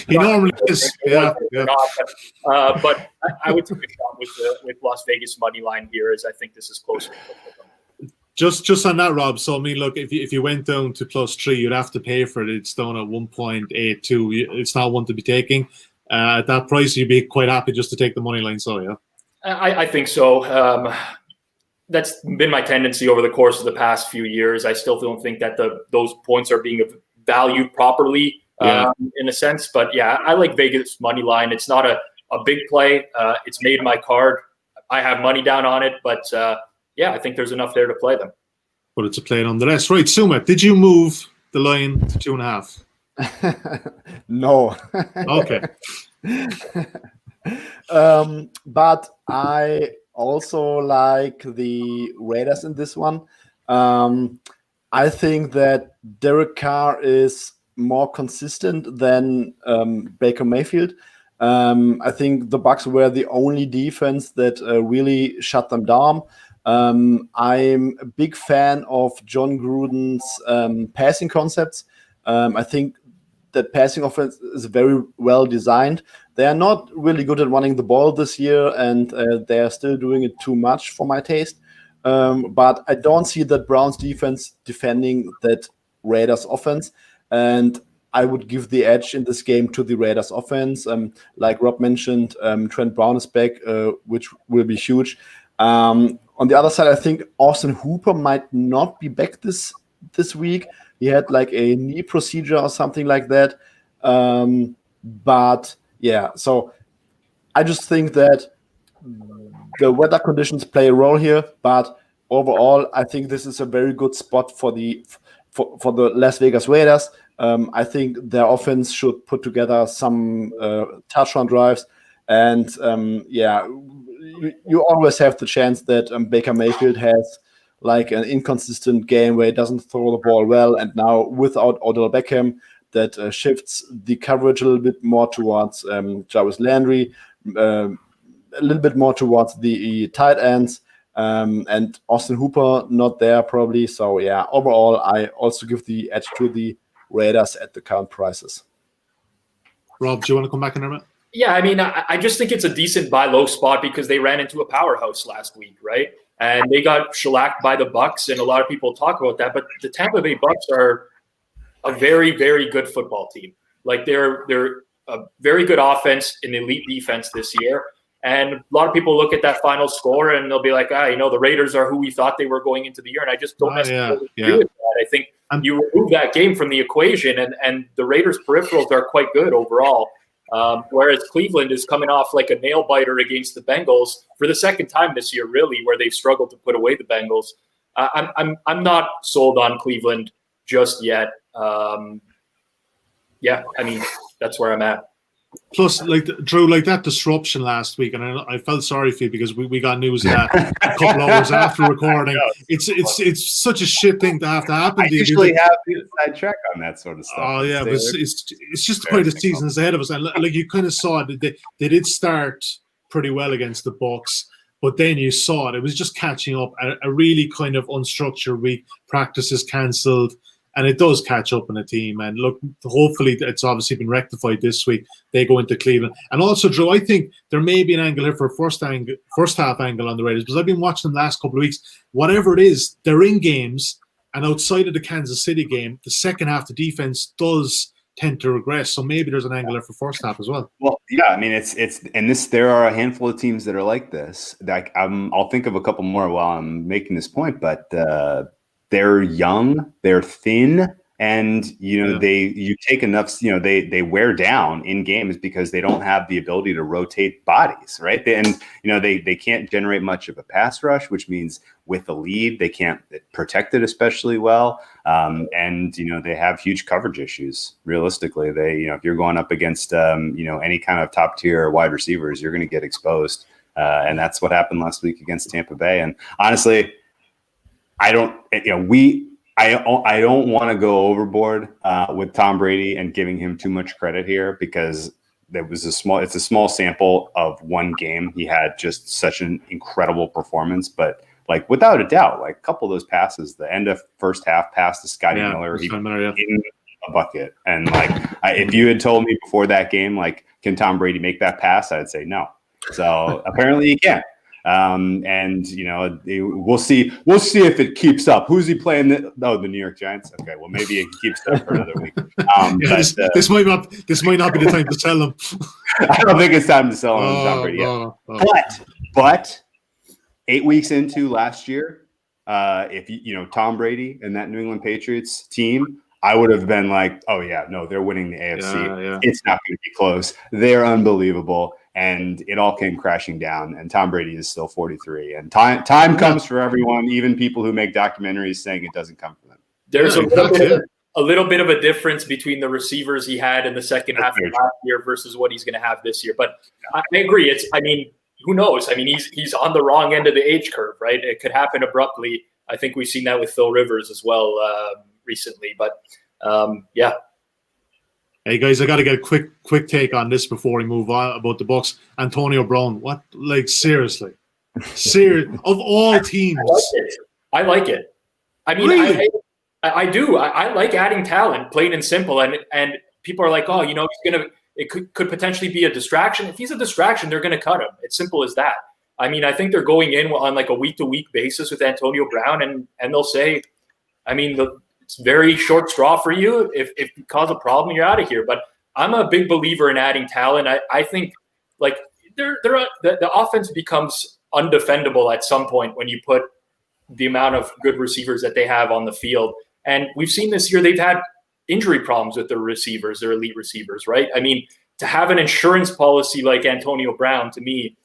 He normally is. Yeah. But I would take a shot with Las Vegas money line here, as I think this is closer. Just on that, Rob. So I mean, look, if you went down to +3, you'd have to pay for it. It's down at 1.82. It's not one to be taking. At that price, you'd be quite happy just to take the money line. So yeah, I think so. That's been my tendency over the course of the past few years. I still don't think that those points are being valued properly in a sense. But yeah, I like Vegas money line. It's not a big play. It's made my card. I have money down on it, but I think there's enough there to play them. But it's a play nonetheless. Right, Suma, did you move the line to 2.5? No. Okay. But I also like the Raiders in this one. I think that Derek Carr is more consistent than Baker Mayfield. I think the Bucs were the only defense that really shut them down. I'm a big fan of John Gruden's passing concepts. I think that passing offense is very well designed. They are not really good at running the ball this year, and they are still doing it too much for my taste. But I don't see that Browns defense defending that Raiders offense, and I would give the edge in this game to the Raiders offense. Like Rob mentioned, Trent Brown is back, which will be huge. On the other side, I think Austin Hooper might not be back this week. He had like a knee procedure or something like that. But yeah, so I just think that the weather conditions play a role here. But overall, I think this is a very good spot for the Las Vegas Raiders. I think their offense should put together some touchdown drives. And you always have the chance that Baker Mayfield has like an inconsistent game where he doesn't throw the ball well. And now without Odell Beckham, that shifts the coverage a little bit more towards Jarvis Landry, a little bit more towards the tight ends, and Austin Hooper not there probably. So yeah, overall, I also give the edge to the Raiders at the current prices. Rob, do you want to come back in there, Matt? Yeah, I mean, I just think it's a decent buy low spot because they ran into a powerhouse last week, right? And they got shellacked by the Bucs, and a lot of people talk about that. But the Tampa Bay Bucs are a very, very good football team. Like they're a very good offense and elite defense this year. And a lot of people look at that final score and they'll be like, the Raiders are who we thought they were going into the year. And I just don't necessarily agree with that. I think you remove that game from the equation, and the Raiders' peripherals are quite good overall. Whereas Cleveland is coming off like a nail biter against the Bengals for the second time this year, really, where they've struggled to put away the Bengals. I'm not sold on Cleveland just yet. I mean, that's where I'm at. Plus, like Drew, like that disruption last week, and I felt sorry for you because we got news of that a couple hours after recording. It's such a shit thing to have to happen. I usually have the inside track on that sort of stuff. Oh yeah, but it's just the way the season's ahead of us, and like you kind of saw it. They did start pretty well against the Bucs, but then you saw it. It was just catching up. A really kind of unstructured week. Practices cancelled. And it does catch up in a team. And look, hopefully it's obviously been rectified this week. They go into Cleveland. And also, Drew, I think there may be an angle here for a first half angle on the Raiders, because I've been watching them the last couple of weeks. Whatever it is, they're in games. And outside of the Kansas City game, the second half, the defense does tend to regress. So maybe there's an angle there for first half as well. Well, yeah, I mean, there are a handful of teams that are like this. Like I'll think of a couple more while I'm making this point, but they're young, they're thin, and you take enough, they wear down in games because they don't have the ability to rotate bodies, right? They can't generate much of a pass rush, which means with the lead they can't protect it especially well, and they have huge coverage issues. Realistically, if you're going up against any kind of top tier wide receivers, you're going to get exposed, and that's what happened last week against Tampa Bay. And honestly, I don't want to go overboard with Tom Brady and giving him too much credit here, because it's a small sample of one game. He had just such an incredible performance, but like without a doubt, like a couple of those passes, the end of first half pass to Scotty Miller, he in a bucket. And like, if you had told me before that game, like, can Tom Brady make that pass? I'd say no. So apparently he can. And we'll see if it keeps up. Who's he playing? The New York Giants. Okay, well maybe it keeps up for another week. This might not be the time to sell him. I don't think it's time to sell him, Tom Brady yet. But 8 weeks into last year, if Tom Brady and that New England Patriots team, I would have been like, oh yeah, no, they're winning the AFC. Yeah. It's not going to be close. They're unbelievable. And it all came crashing down, and Tom Brady is still 43. And time comes for everyone, even people who make documentaries saying it doesn't come for them. There's a little bit of a difference between the receivers he had in the second half of last year versus what he's going to have this year. But I agree. Who knows? I mean, he's on the wrong end of the age curve, right? It could happen abruptly. I think we've seen that with Phil Rivers as well recently. But yeah. Hey guys, I got to get a quick take on this before we move on about the Bucs. Antonio Brown, what? Like seriously, of all teams, I like it. I mean, really? I do. I like adding talent, plain and simple. And people are like, oh, it could potentially be a distraction. If he's a distraction, they're gonna cut him. It's simple as that. I mean, I think they're going in on like a week to week basis with Antonio Brown, and they'll say, I mean, it's very short straw for you. If you cause a problem, you're out of here. But I'm a big believer in adding talent. I think like the offense becomes undefendable at some point when you put the amount of good receivers that they have on the field. And we've seen this year they've had injury problems with their receivers, their elite receivers, right? I mean, to have an insurance policy like Antonio Brown, to me,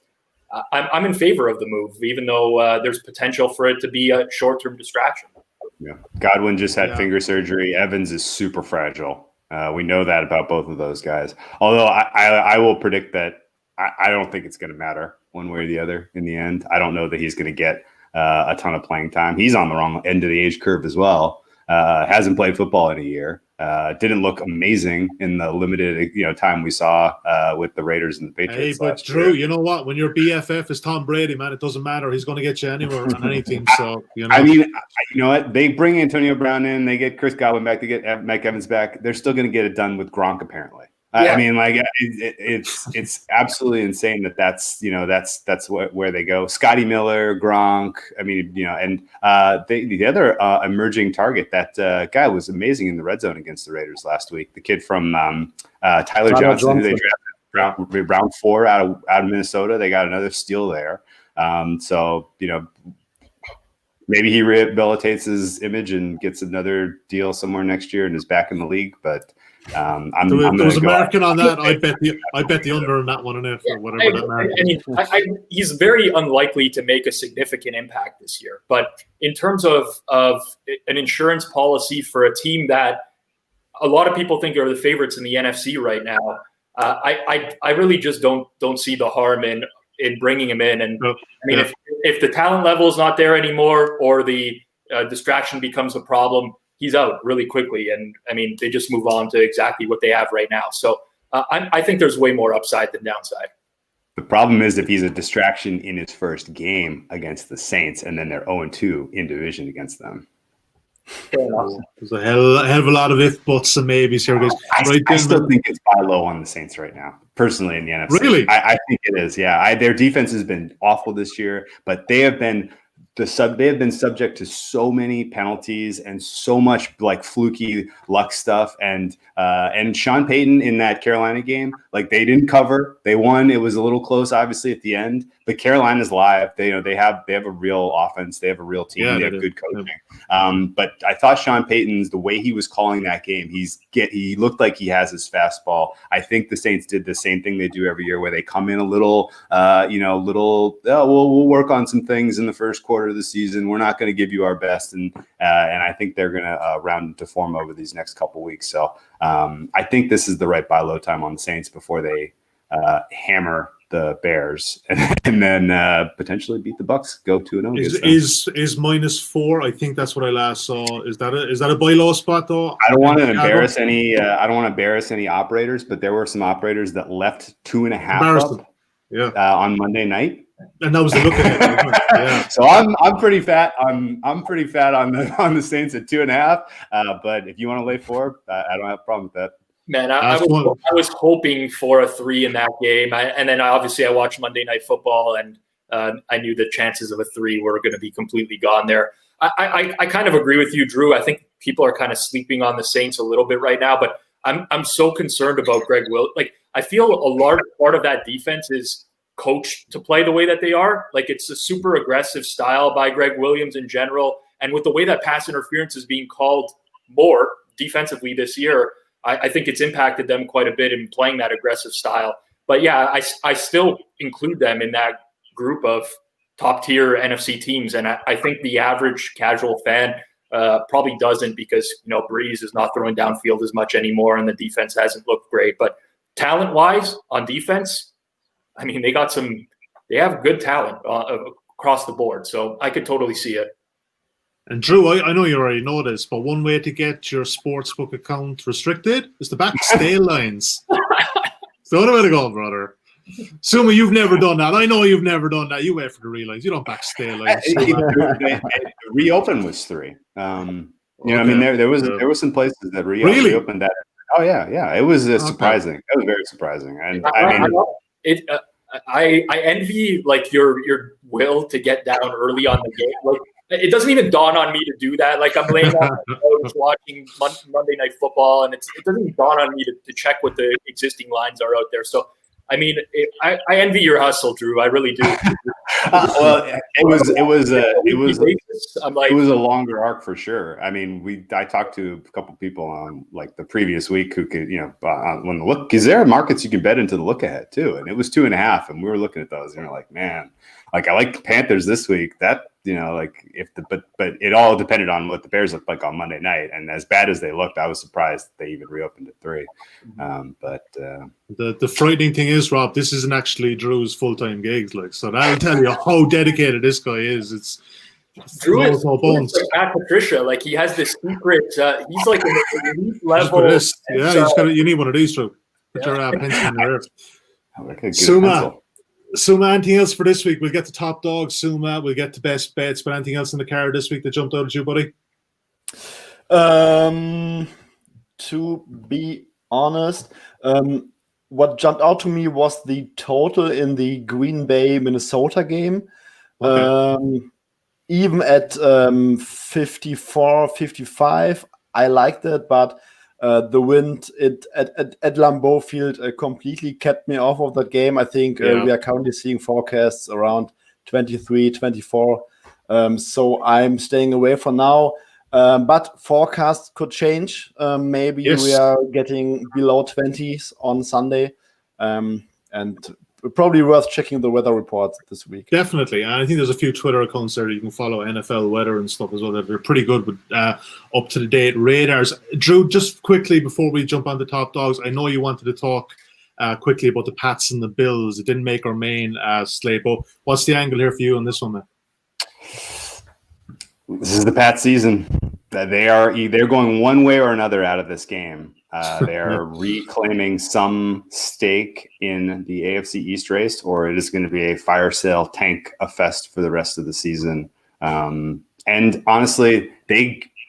I'm in favor of the move, even though there's potential for it to be a short-term distraction. Yeah, Godwin just had finger surgery. Evans is super fragile. We know that about both of those guys. Although I will predict that I don't think it's going to matter one way or the other in the end. I don't know that he's going to get a ton of playing time. He's on the wrong end of the age curve as well. Hasn't played football in a year. Didn't look amazing in the limited time we saw with the Raiders and the Patriots. Hey, but Drew, you know what? When your BFF is Tom Brady, man, it doesn't matter. He's going to get you anywhere on any team. So I mean, you know what? They bring Antonio Brown in, they get Chris Godwin back, they get Mike Evans back. They're still going to get it done with Gronk, apparently. Yeah. I mean, like it's absolutely insane that's where they go. Scotty Miller, Gronk. I mean, and the other emerging target, that guy was amazing in the red zone against the Raiders last week. The kid from Tyler Johnson, who they drafted round 4 out of Minnesota. They got another steal there. So maybe he rehabilitates his image and gets another deal somewhere next year and is back in the league, but. There was American on that. I bet the under on that one, and or whatever that matters. He's very unlikely to make a significant impact this year. But in terms of an insurance policy for a team that a lot of people think are the favorites in the NFC right now, I really just don't see the harm in bringing him in. And I mean, if the talent level is not there anymore, or the distraction becomes a problem, he's out really quickly. And I mean, they just move on to exactly what they have right now. So I think there's way more upside than downside. The problem is if he's a distraction in his first game against the Saints, and then they're 0-2 in division against them. There's a hell of a lot of if, buts, and maybes here, guys. I still think it's buy low on the Saints right now, personally, in the NFC. Really? I think it is, yeah. Their defense has been awful this year, but they have been subject to so many penalties and so much like fluky luck stuff. And Sean Payton in that Carolina game, like they didn't cover, they won. It was a little close, obviously, at the end. But Carolina's live. They have a real offense. They have a real team. Yeah, they have good coaching. But I thought Sean Payton's, the way he was calling that game, he looked like he has his fastball. I think the Saints did the same thing they do every year, where they come in a little, we'll work on some things in the first quarter of the season. We're not going to give you our best, and I think they're going to round into form over these next couple weeks. So I think this is the right buy low time on the Saints before they hammer the Bears and then potentially beat the Bucks. Go 2-0. Is -4? I think that's what I last saw. Is that a buy low spot though? I don't want to embarrass any. I don't want to embarrass any operators, but there were some operators that left 2.5 up. Yeah. On Monday night. And that was the look at it. Yeah. So I'm pretty fat. I'm pretty fat on the Saints at 2.5. But if you want to lay 4, I don't have a problem with that. Man, I was hoping for a 3 in that game, and then obviously I watched Monday Night Football, and I knew the chances of a 3 were going to be completely gone there. I kind of agree with you, Drew. I think people are kind of sleeping on the Saints a little bit right now, but I'm so concerned about Greg Will. Like, I feel a large part of that defense is coached to play the way that they are. Like, it's a super aggressive style by Greg Williams in general, and with the way that pass interference is being called more defensively this year, I think it's impacted them quite a bit in playing that aggressive style. But yeah, I still include them in that group of top tier NFC teams. And I think the average casual fan probably doesn't, because, Breeze is not throwing downfield as much anymore and the defense hasn't looked great. But talent wise on defense, I mean, they have good talent across the board. So I could totally see it. And Drew, I know you already know this, but one way to get your sportsbook account restricted is to back stay lines. So what am I going, brother? Suma, you've never done that. I know you've never done that. You wait for the realize. You don't back stay lines. The reopen was 3. I mean, there was some places that reopened that. Oh yeah. It was surprising. It was very surprising. And I envy like your will to get down early on the game. Like, it doesn't even dawn on me to do that. Like, I'm laying on the couch watching Monday Night Football, and it doesn't even dawn on me to check what the existing lines are out there. So, I mean, I envy your hustle, Drew. I really do. Well, it was a longer arc for sure. I mean, I talked to a couple people on like the previous week who could, when the look, because there are markets you can bet into the look ahead too, and it was 2.5, and we were looking at those, and we're like, man, like I like the Panthers this week. That but it all depended on what the Bears looked like on Monday night, and as bad as they looked, I was surprised they even reopened at 3. The frightening thing is, Rob, this isn't actually Drew's full-time gigs, so that'll tell you how dedicated this guy is. It's Drew is like Pat Patricia. Like, he has this secret. He's like an elite level. You need one of these, Drew. Put your pencil in your ear. Suma, anything else for this week? We'll get to top dogs, Suma. We'll get to best bets. But anything else in the card this week that jumped out at you, buddy? To be honest, what jumped out to me was the total in the Green Bay Minnesota game. Okay. Even at 54, 55, I liked it, but the wind at Lambeau Field completely kept me off of that game. I think we are currently seeing forecasts around 23, 24. So I'm staying away for now. But forecasts could change. Maybe we are getting below 20s on Sunday. And probably worth checking the weather report this week. Definitely. And I think there's a few Twitter accounts there you can follow, NFL weather and stuff as well. They're pretty good with up-to-the-date radars. Drew, just quickly before we jump on the top dogs, I know you wanted to talk quickly about the Pats and the Bills. It didn't make our main slate, but what's the angle here for you on this one, man? This is the Pats season. They're going one way or another out of this game. They're reclaiming some stake in the AFC East race, or it is going to be a fire sale tank a fest for the rest of the season. And honestly,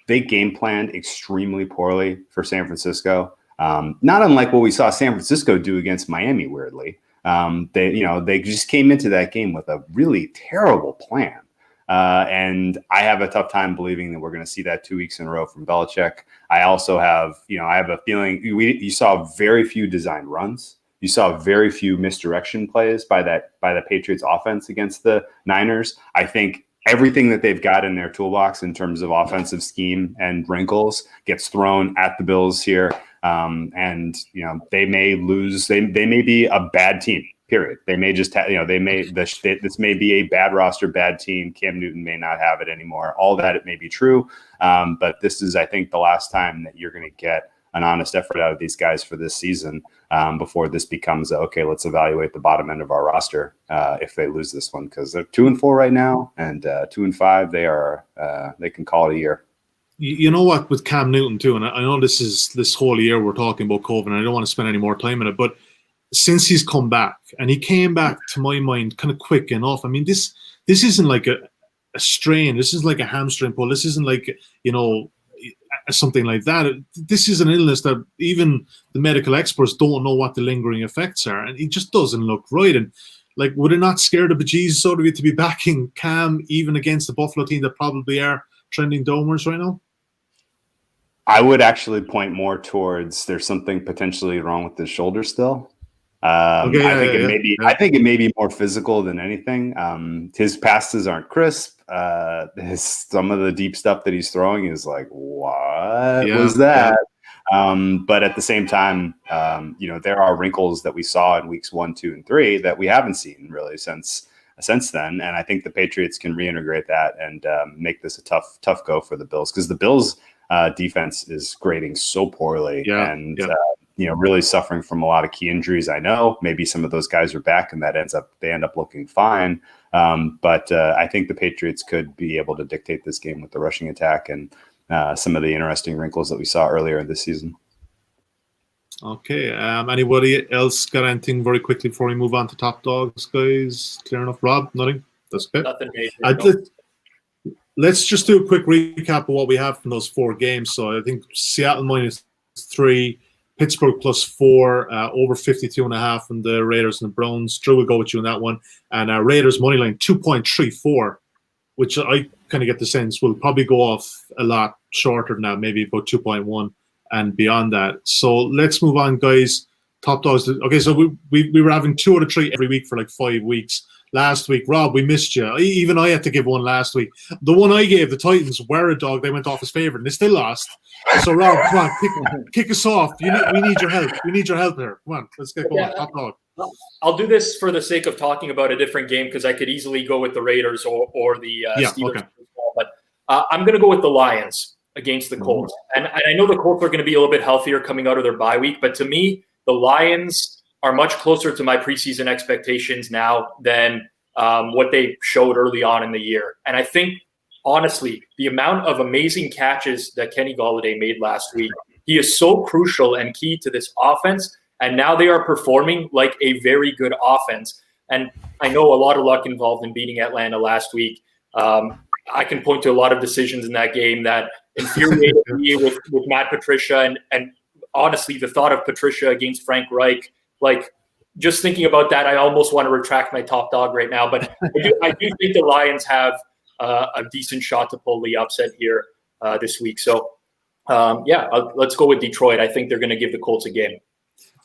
they game planned extremely poorly for San Francisco. Not unlike what we saw San Francisco do against Miami, weirdly. They just came into that game with a really terrible plan. And I have a tough time believing that we're going to see that 2 weeks in a row from Belichick. I also have, I have a feeling you saw very few design runs. You saw very few misdirection plays by the Patriots offense against the Niners. I think everything that they've got in their toolbox in terms of offensive scheme and wrinkles gets thrown at the Bills here. And they may lose. They may be a bad team. Period. They may just have, this may be a bad roster, bad team. Cam Newton may not have it anymore. All that, it may be true. But this is, I think, the last time that you're going to get an honest effort out of these guys for this season before this becomes, okay, let's evaluate the bottom end of our roster if they lose this one, because they're 2-4 right now, and 2-5, they can call it a year. You know what, with Cam Newton too, and I know this whole year we're talking about COVID, and I don't want to spend any more time on it, but since he's come back, and he came back to my mind kind of quick enough. I mean, this isn't like a strain. This isn't like a hamstring pull. This isn't like, something like that. This is an illness that even the medical experts don't know what the lingering effects are, and it just doesn't look right. And like, would it not scare the bejesus out of you to be backing Cam even against the Buffalo team that probably are trending downwards right now? I would actually point more towards there's something potentially wrong with his shoulder still. I think it may be more physical than anything. His passes aren't crisp. Some of the deep stuff that he's throwing is like, what was that? Yeah. But at the same time, there are wrinkles that we saw in weeks 1, 2, and 3 that we haven't seen really since then. And I think the Patriots can reintegrate that and make this a tough go for the Bills, because the Bills defense is grading so poorly really suffering from a lot of key injuries. I know maybe some of those guys are back and they end up looking fine. But I think the Patriots could be able to dictate this game with the rushing attack and some of the interesting wrinkles that we saw earlier this season. Okay. Anybody else got anything very quickly before we move on to top dogs, guys? Clear enough? Rob, nothing? That's good. Nothing major. Let's just do a quick recap of what we have from those 4 games. So I think Seattle -3, Pittsburgh +4, over 52.5, and the Raiders and the Browns. Drew will go with you on that one. And Raiders money line 2.34, which I kind of get the sense will probably go off a lot shorter than that, maybe about 2.1 and beyond that. So let's move on, guys. Top dogs. Okay, so we were having 2 out of 3 every week for like 5 weeks. Last week, Rob, we missed you. Even I had to give one last week. The one I gave, the Titans, were a dog. They went off as favorite, and they still lost. So, Rob, come on, kick us off. We need your help. We need your help here. Come on, let's get going. Top dog. I'll do this for the sake of talking about a different game, because I could easily go with the Raiders or the Steelers. Okay. But I'm going to go with the Lions against the Colts. And I know the Colts are going to be a little bit healthier coming out of their bye week, but to me, the Lions are much closer to my preseason expectations now than what they showed early on in the year. And I think, honestly, the amount of amazing catches that Kenny Golladay made last week, he is so crucial and key to this offense. And now they are performing like a very good offense. And I know a lot of luck involved in beating Atlanta last week. I can point to a lot of decisions in that game that infuriated me with Matt Patricia. And honestly, the thought of Patricia against Frank Reich, like, just thinking about that, I almost want to retract my top dog right now. But I do think the Lions have a decent shot to pull the upset here this week. So, let's go with Detroit. I think they're going to give the Colts a game.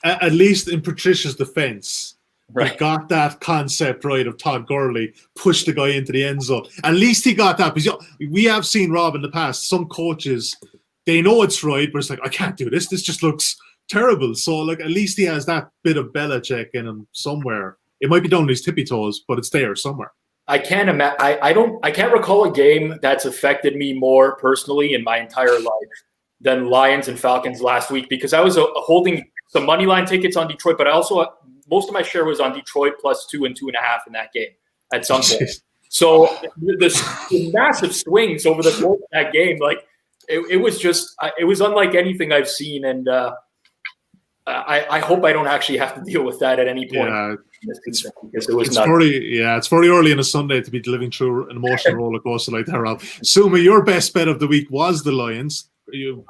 At least in Patricia's defense, right, he got that concept right of Todd Gurley, push the guy into the end zone. At least he got that. Because we have seen, Rob, in the past, some coaches, they know it's right, but it's like, I can't do this. This just looks terrible. So, like, at least he has that bit of Belichick in him somewhere. It might be down to his tippy toes, but it's there somewhere. I can't imagine. I can't recall a game that's affected me more personally in my entire life than Lions and Falcons last week, because I was holding some money line tickets on Detroit, but I also most of my share was on Detroit +2 and 2.5 in that game at some point. So the massive swings over the course of that game, like it was unlike anything I've seen, and I hope I don't actually have to deal with that at any point. Yeah, this season because it was it's nuts. it's very early on a Sunday to be living through an emotional roller coaster like that, Rob. Suma, your best bet of the week was the Lions. You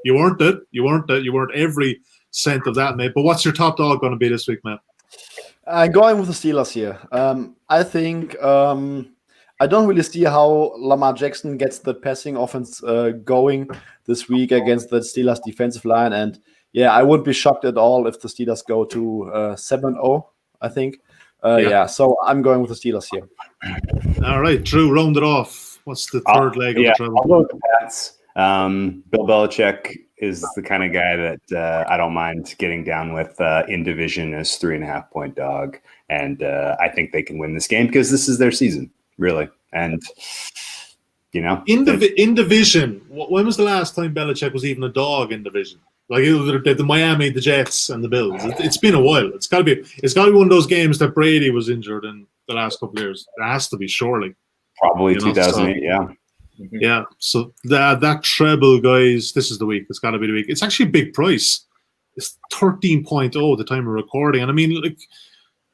weren't it. You weren't every cent of that, mate. But what's your top dog going to be this week, Matt? I'm going with the Steelers here. I think I don't really see how Lamar Jackson gets the passing offense going this week against the Steelers defensive line. And yeah, I wouldn't be shocked at all if the Steelers go to 7-0, I think. So I'm going with the Steelers here. All right, Drew, round it off. What's the third leg of the trouble? I'll go with the Pats. Bill Belichick is the kind of guy that I don't mind getting down with in division as 3.5-point dog. And I think they can win this game because this is their season, really. And, in division, when was the last time Belichick was even a dog in division? Like the Miami, the Jets, and the Bills. It's been a while. It's got to be one of those games that Brady was injured in the last couple of years. It has to be, surely. Probably 2008, yeah. Yeah, so that treble, guys, this is the week. It's got to be the week. It's actually a big price. It's 13.0 at the time of recording. And I mean, like,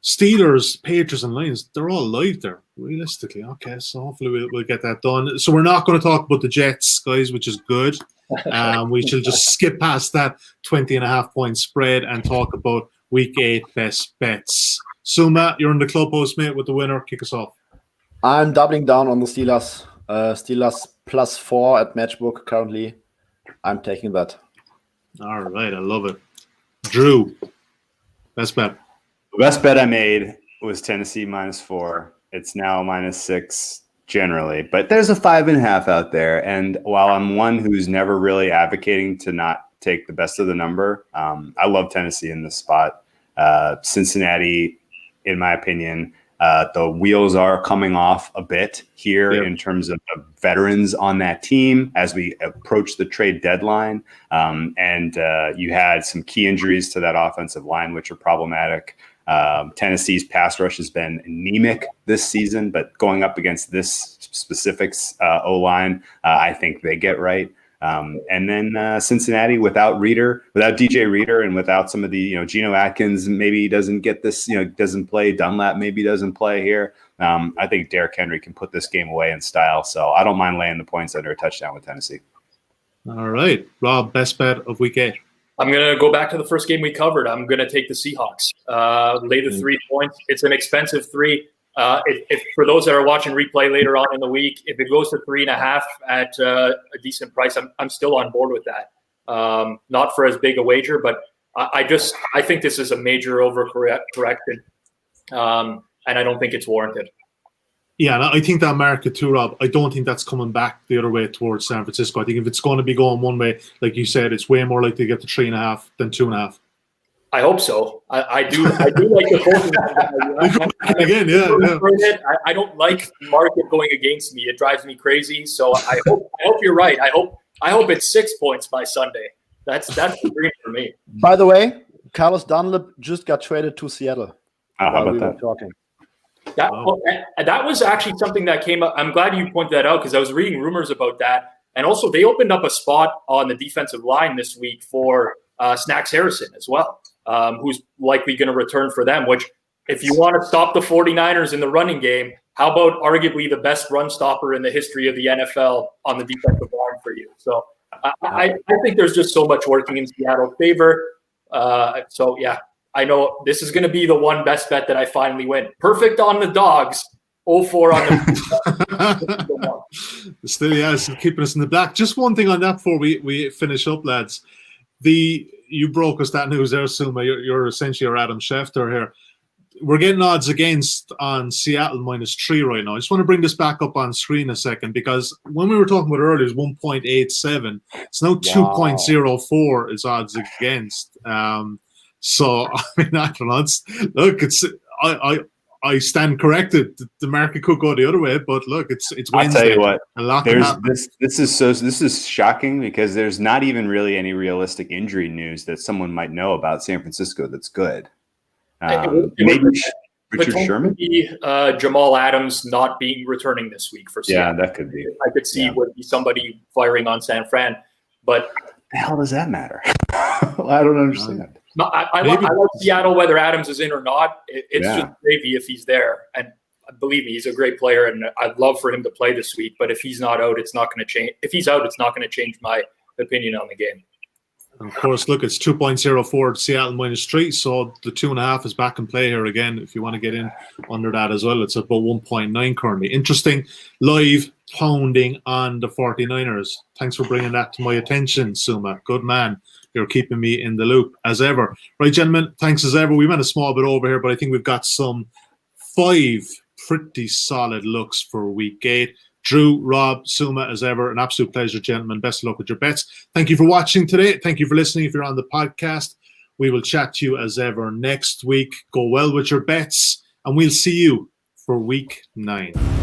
Steelers, Patriots, and Lions, they're all live there, realistically. Okay, so hopefully we'll get that done. So we're not going to talk about the Jets, guys, which is good. We shall just skip past that 20.5-point spread and talk about week 8 best bets. So, Matt, you're in the clubhouse, mate, with the winner. Kick us off. I'm doubling down on the Steelers. Steelers +4 at Matchbook currently. I'm taking that. All right, I love it. Drew, best bet. The best bet I made was Tennessee -4. It's now -6 generally, but there's a 5.5 out there. And while I'm one who's never really advocating to not take the best of the number, I love Tennessee in this spot. Cincinnati, in my opinion, the wheels are coming off a bit here in terms of the veterans on that team as we approach the trade deadline. And you had some key injuries to that offensive line, which are problematic. Tennessee's pass rush has been anemic this season, but going up against this specific O-line, I think they get right. And then Cincinnati without DJ Reader, and without some of the, Geno Atkins maybe doesn't get this, doesn't play. Dunlap maybe doesn't play here. I think Derrick Henry can put this game away in style. So I don't mind laying the points under a touchdown with Tennessee. All right, Rob, best bet of week 8. I'm going to go back to the first game we covered. I'm going to take the Seahawks. Lay the 3 points. It's an expensive 3. If for those that are watching replay later on in the week, if it goes to 3.5 at a decent price, I'm still on board with that. Not for as big a wager, but I think this is a major overcorrection, and I don't think it's warranted. Yeah, and I think that market too, Rob. I don't think that's coming back the other way towards San Francisco. I think if it's going to be going one way, like you said, it's way more likely to get to 3.5 than 2.5. I hope so. I do like the quote. Again, yeah. I don't like the market going against me. It drives me crazy. So I hope you're right. I hope it's 6 points by Sunday. That's the dream for me. By the way, Carlos Dunlap just got traded to Seattle. How about that? Talking. That was actually something that came up. I'm glad you pointed that out because I was reading rumors about that. And also, they opened up a spot on the defensive line this week for Snacks Harrison as well, who's likely going to return for them, which if you want to stop the 49ers in the running game, how about arguably the best run stopper in the history of the NFL on the defensive line for you? So I think there's just so much working in Seattle's favor. I know this is going to be the one best bet that I finally win. Perfect on the dogs, 0-4 on the Still, yes, keeping us in the black. Just one thing on that before we finish up, lads. You broke us that news there, Suma. You're essentially our Adam Schefter here. We're getting odds against on Seattle -3 right now. I just want to bring this back up on screen a second because when we were talking about earlier, it was 1.87. It's now 2.04 is odds against. So I mean, I don't know. I stand corrected. The market could go the other way, but look, it's Wednesday. I'll tell you what. This is shocking because there's not even really any realistic injury news that someone might know about San Francisco that's good. Maybe Richard Sherman, Jamal Adams not being returning this week for Seattle. Yeah, that could be. I could see would be somebody firing on San Fran, but what the hell does that matter? I don't understand. I like Seattle, whether Adams is in or not. It's just gravy if he's there. And believe me, he's a great player, and I'd love for him to play this week. But if he's not out, it's not going to change. If he's out, it's not going to change my opinion on the game. And of course, look, it's 2.04 Seattle -3, so the 2.5 is back in play here again. If you want to get in under that as well, it's about 1.9 currently. Interesting live pounding on the 49ers. Thanks for bringing that to my attention, Suma. Good man. You're keeping me in the loop as ever. Right, gentlemen, thanks as ever. We went a small bit over here, but I think we've got some 5 pretty solid looks for week 8. Drew, Rob, Suma, as ever, an absolute pleasure, gentlemen. Best of luck with your bets. Thank you for watching today. Thank you for listening if you're on the podcast. We will chat to you as ever next week. Go well with your bets, and we'll see you for week 9.